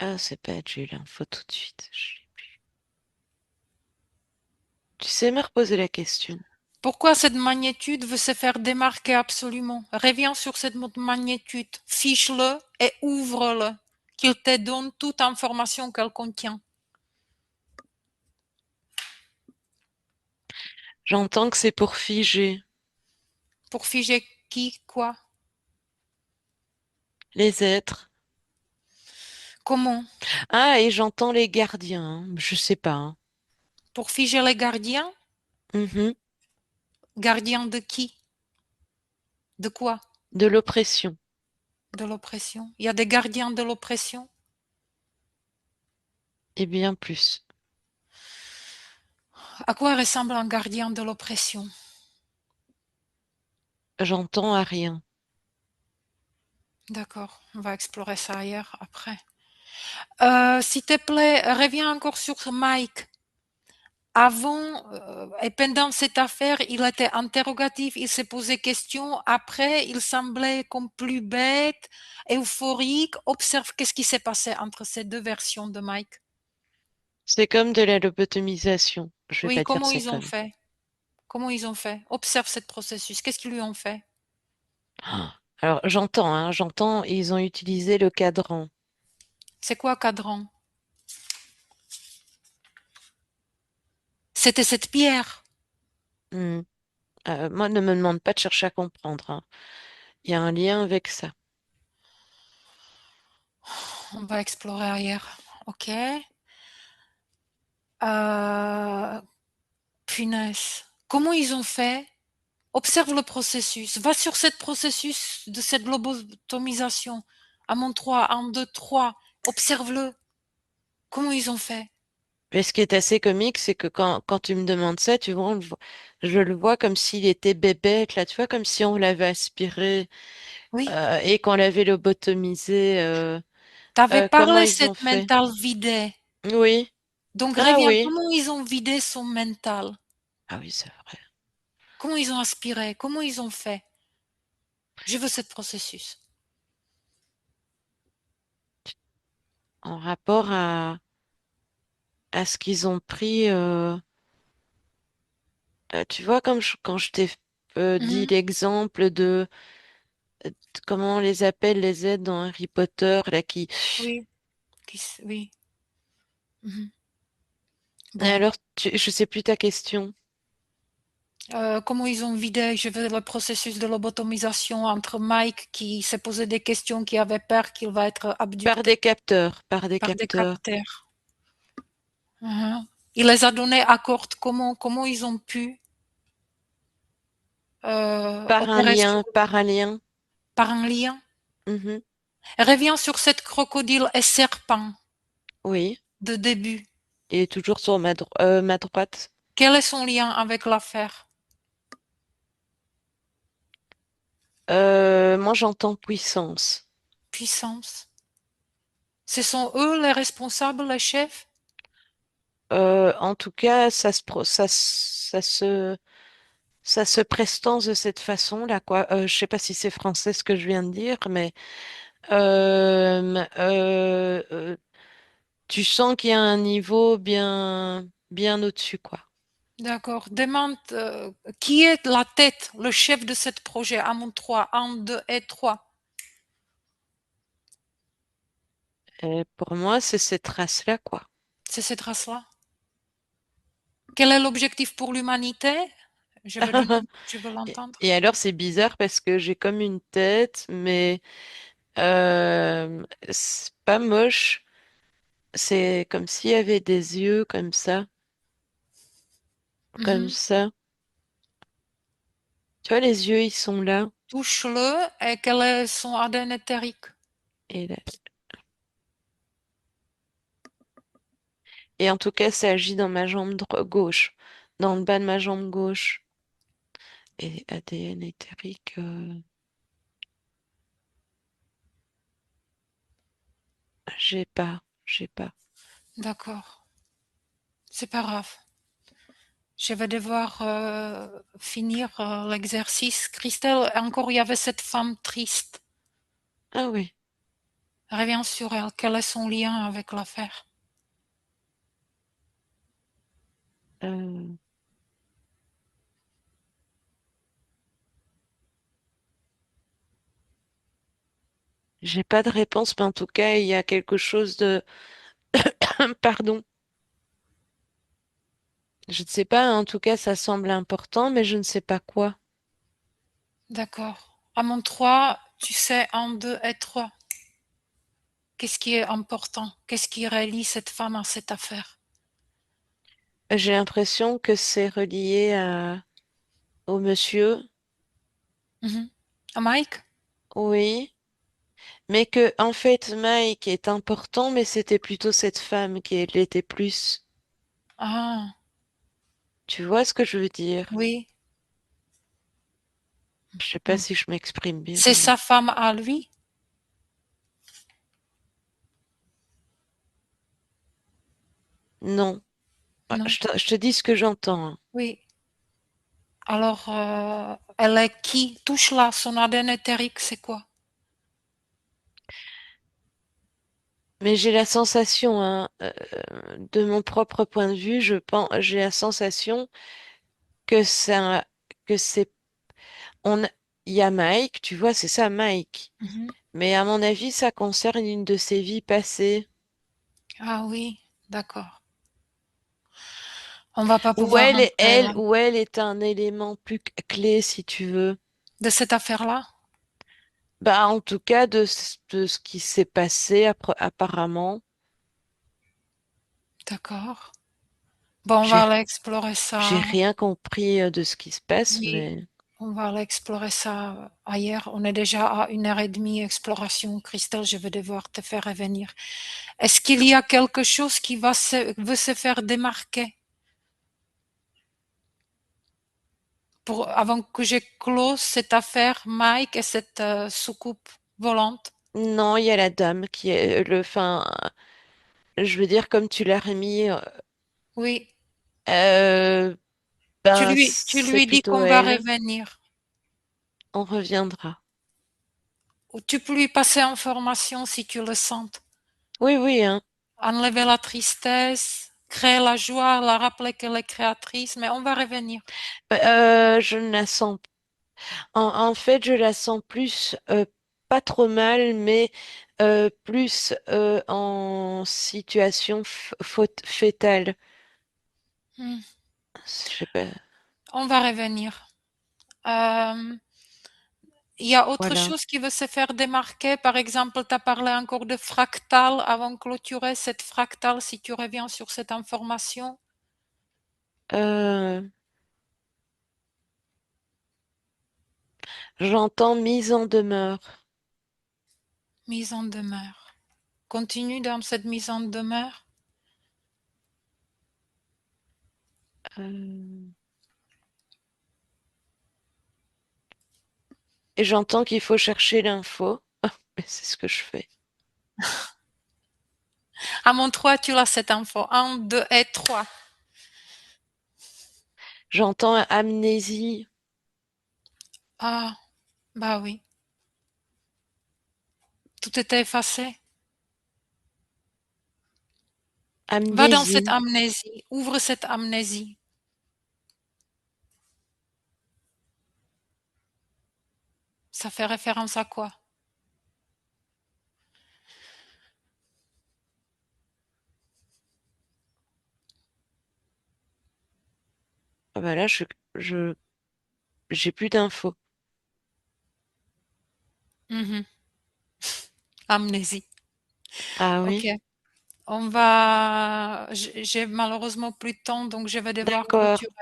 Ah, c'est bête, j'ai eu l'info tout de suite. Tu sais me reposer la question. Pourquoi cette magnitude veut se faire démarquer absolument? Reviens sur cette magnitude, fiche-le et ouvre-le, qu'il te donne toute information qu'elle contient. J'entends que c'est pour figer Pour figer qui, quoi, les êtres. comment? Ah, et j'entends les gardiens, hein. Je sais pas, hein. Pour figer les gardiens? Mhm. Gardiens de qui? De quoi? De l'oppression. De l'oppression. Il y a des gardiens de l'oppression? Et bien plus. À quoi ressemble un gardien de l'oppression? J'entends à rien. D'accord, on va explorer ça ailleurs après. S'il te plaît, reviens encore sur Mike. Avant et pendant cette affaire, il était interrogatif, il s'est posé question. Après, il semblait comme plus bête, euphorique. Observe qu'est-ce qui s'est passé entre ces deux versions de Mike. C'est comme de la lobotomisation. Je vais Oui, pas dire comment c'est ils ont comme. fait? Comment ils ont fait? Observe ce processus. Qu'est-ce qu'ils lui ont fait? Ah. Alors j'entends, hein, j'entends, ils ont utilisé le cadran. C'est quoi cadran? C'était cette pierre. Hmm. Moi, ne me demande pas de chercher à comprendre, hein. Il y a un lien avec ça. On va explorer ailleurs. Ok. Euh, punaise. Comment ils ont fait? Observe le processus. Va sur ce processus de cette lobotomisation. À mon 3, 1, 2, 3. Observe-le. Comment ils ont fait? Mais ce qui est assez comique, c'est que quand tu me demandes ça, tu vois, je le vois comme s'il était bébête, là, tu vois, comme si on l'avait aspiré Oui. et qu'on l'avait lobotomisé. T'avais Comment parlé ils ont cette fait? mental vidée. Oui. Donc Ah reviens. oui. Comment ils ont vidé son mental? Ah oui, c'est vrai. Comment ils ont aspiré? Comment ils ont fait? Je veux ce processus. En rapport à ce qu'ils ont pris, tu vois, comme quand je t'ai dit Mhm. l'exemple de comment on les appelle les aides dans Harry Potter, là, qui... Oui. Oui. Mhm. Bon. Alors, je sais plus ta question. Comment ils ont vidé, je veux le processus de lobotomisation entre Mike qui s'est posé des questions, qui avait peur qu'il va être Par abducté des capteurs, par des par des capteurs, capteurs. Mhm. Il les a donnés à Corte. Comment ils ont pu opérer sur par un lien. par un lien? Mhm. Reviens sur cette crocodile et serpent Oui, de début. et toujours sur ma droite. Quel est son lien avec l'affaire? Moi, j'entends puissance. Puissance. Ce sont eux les responsables, les chefs? En tout cas, ça se prestance de cette façon-là, quoi. Je sais pas si c'est français ce que je viens de dire, mais euh, euh, euh, tu sens qu'il y a un niveau bien au-dessus, quoi. D'accord. Demande qui est la tête, le chef de ce projet. À mon 3, 1, 2 et 3. Et pour moi, c'est cette race-là, quoi. C'est cette race-là. Quel est l'objectif pour l'humanité? Je veux l'entendre. Et alors, c'est bizarre parce que j'ai comme une tête, mais c'est pas moche. C'est comme s'il y avait des yeux comme ça, comme Mhm. ça. Tu vois, les yeux, ils sont là. Touche-le et quel est son ADN éthérique? Et, là. Et en tout cas, ça agit dans ma jambe gauche, dans le bas de ma jambe gauche. Et ADN éthérique, j'ai pas. D'accord. C'est pas grave. Je vais devoir finir l'exercice. Christelle, encore il y avait cette femme triste. Ah oui. Reviens sur elle. Quel est son lien avec l'affaire? Euh, j'ai pas de réponse, mais en tout cas, il y a quelque chose de... Pardon. Je ne sais pas, en tout cas, ça semble important, mais je ne sais pas quoi. D'accord. À mon 3, tu sais, un, 2 et 3. Qu'est-ce qui est important? Qu'est-ce qui relie cette femme à cette affaire? J'ai l'impression que c'est relié au monsieur, Mhm. À Mike? oui, mais que en fait Mike est important, mais c'était plutôt cette femme qui l'était plus. Ah, Tu vois ce que je veux dire? oui. Je sais pas Hmm. si je m'exprime bien, C'est mais sa femme à lui? non. Ah, Non. je te dis ce que j'entends, hein. Oui. Alors, elle est qui? Touche-la, son ADN éthérique, c'est quoi? Mais j'ai la sensation, hein, de mon propre point de vue, je pense, j'ai la sensation que ça, que c'est, on, il y a Mike, tu vois, c'est ça, Mike. Mhm. Mais à mon avis, ça concerne une de ses vies passées, Ah oui, d'accord. On va pas pouvoir rentrer là. où elle est un élément plus clé, si tu veux. De cette affaire-là? Bah, en tout cas, de ce qui s'est passé apparemment. D'accord. Bon, on va J'ai, aller explorer j'ai ça. rien compris de ce qui se passe, Oui, mais on va aller explorer ça ailleurs. On est déjà à 1 heure et demie exploration. Christelle, je vais devoir te faire revenir. Est-ce qu'il y a quelque chose qui veut se faire démarquer avant que je close cette affaire, Mike, et cette soucoupe volante? non, il y a la dame qui est enfin, je veux dire, comme tu l'as remis, Oui, euh, ben, tu c'est lui dis plutôt qu'on va elle. revenir. On reviendra. Ou tu peux lui passer information si tu le sens. Oui, oui, hein. Enlever la tristesse, créer la joie, la rappeler qu'elle est créatrice, mais on va revenir. Je ne la sens. En fait, je la sens plus, pas trop mal, mais plus en situation fétale. Hmm. Je sais pas. On va revenir. Euh, il y a autre Voilà. chose qui veut se faire démarquer. Par exemple, tu as parlé encore de fractal avant de clôturer cette fractale, si tu reviens sur cette information. Euh, j'entends mise en demeure. Mise en demeure. Continue dans cette mise en demeure. Euh, et j'entends qu'il faut chercher l'info. Mais c'est ce que je fais. À mon 3, tu as cette info. Un, 2 et 3. J'entends amnésie, Ah, bah oui. Tout était effacé. Va dans cette amnésie. amnésie. Ouvre cette amnésie. Ça fait référence à quoi? Ah bah là, je, j'ai plus d'infos. Mhm. Amnésie. Ah Ok. oui. J'ai malheureusement plus de temps, donc je vais devoir D'accord. clôturer.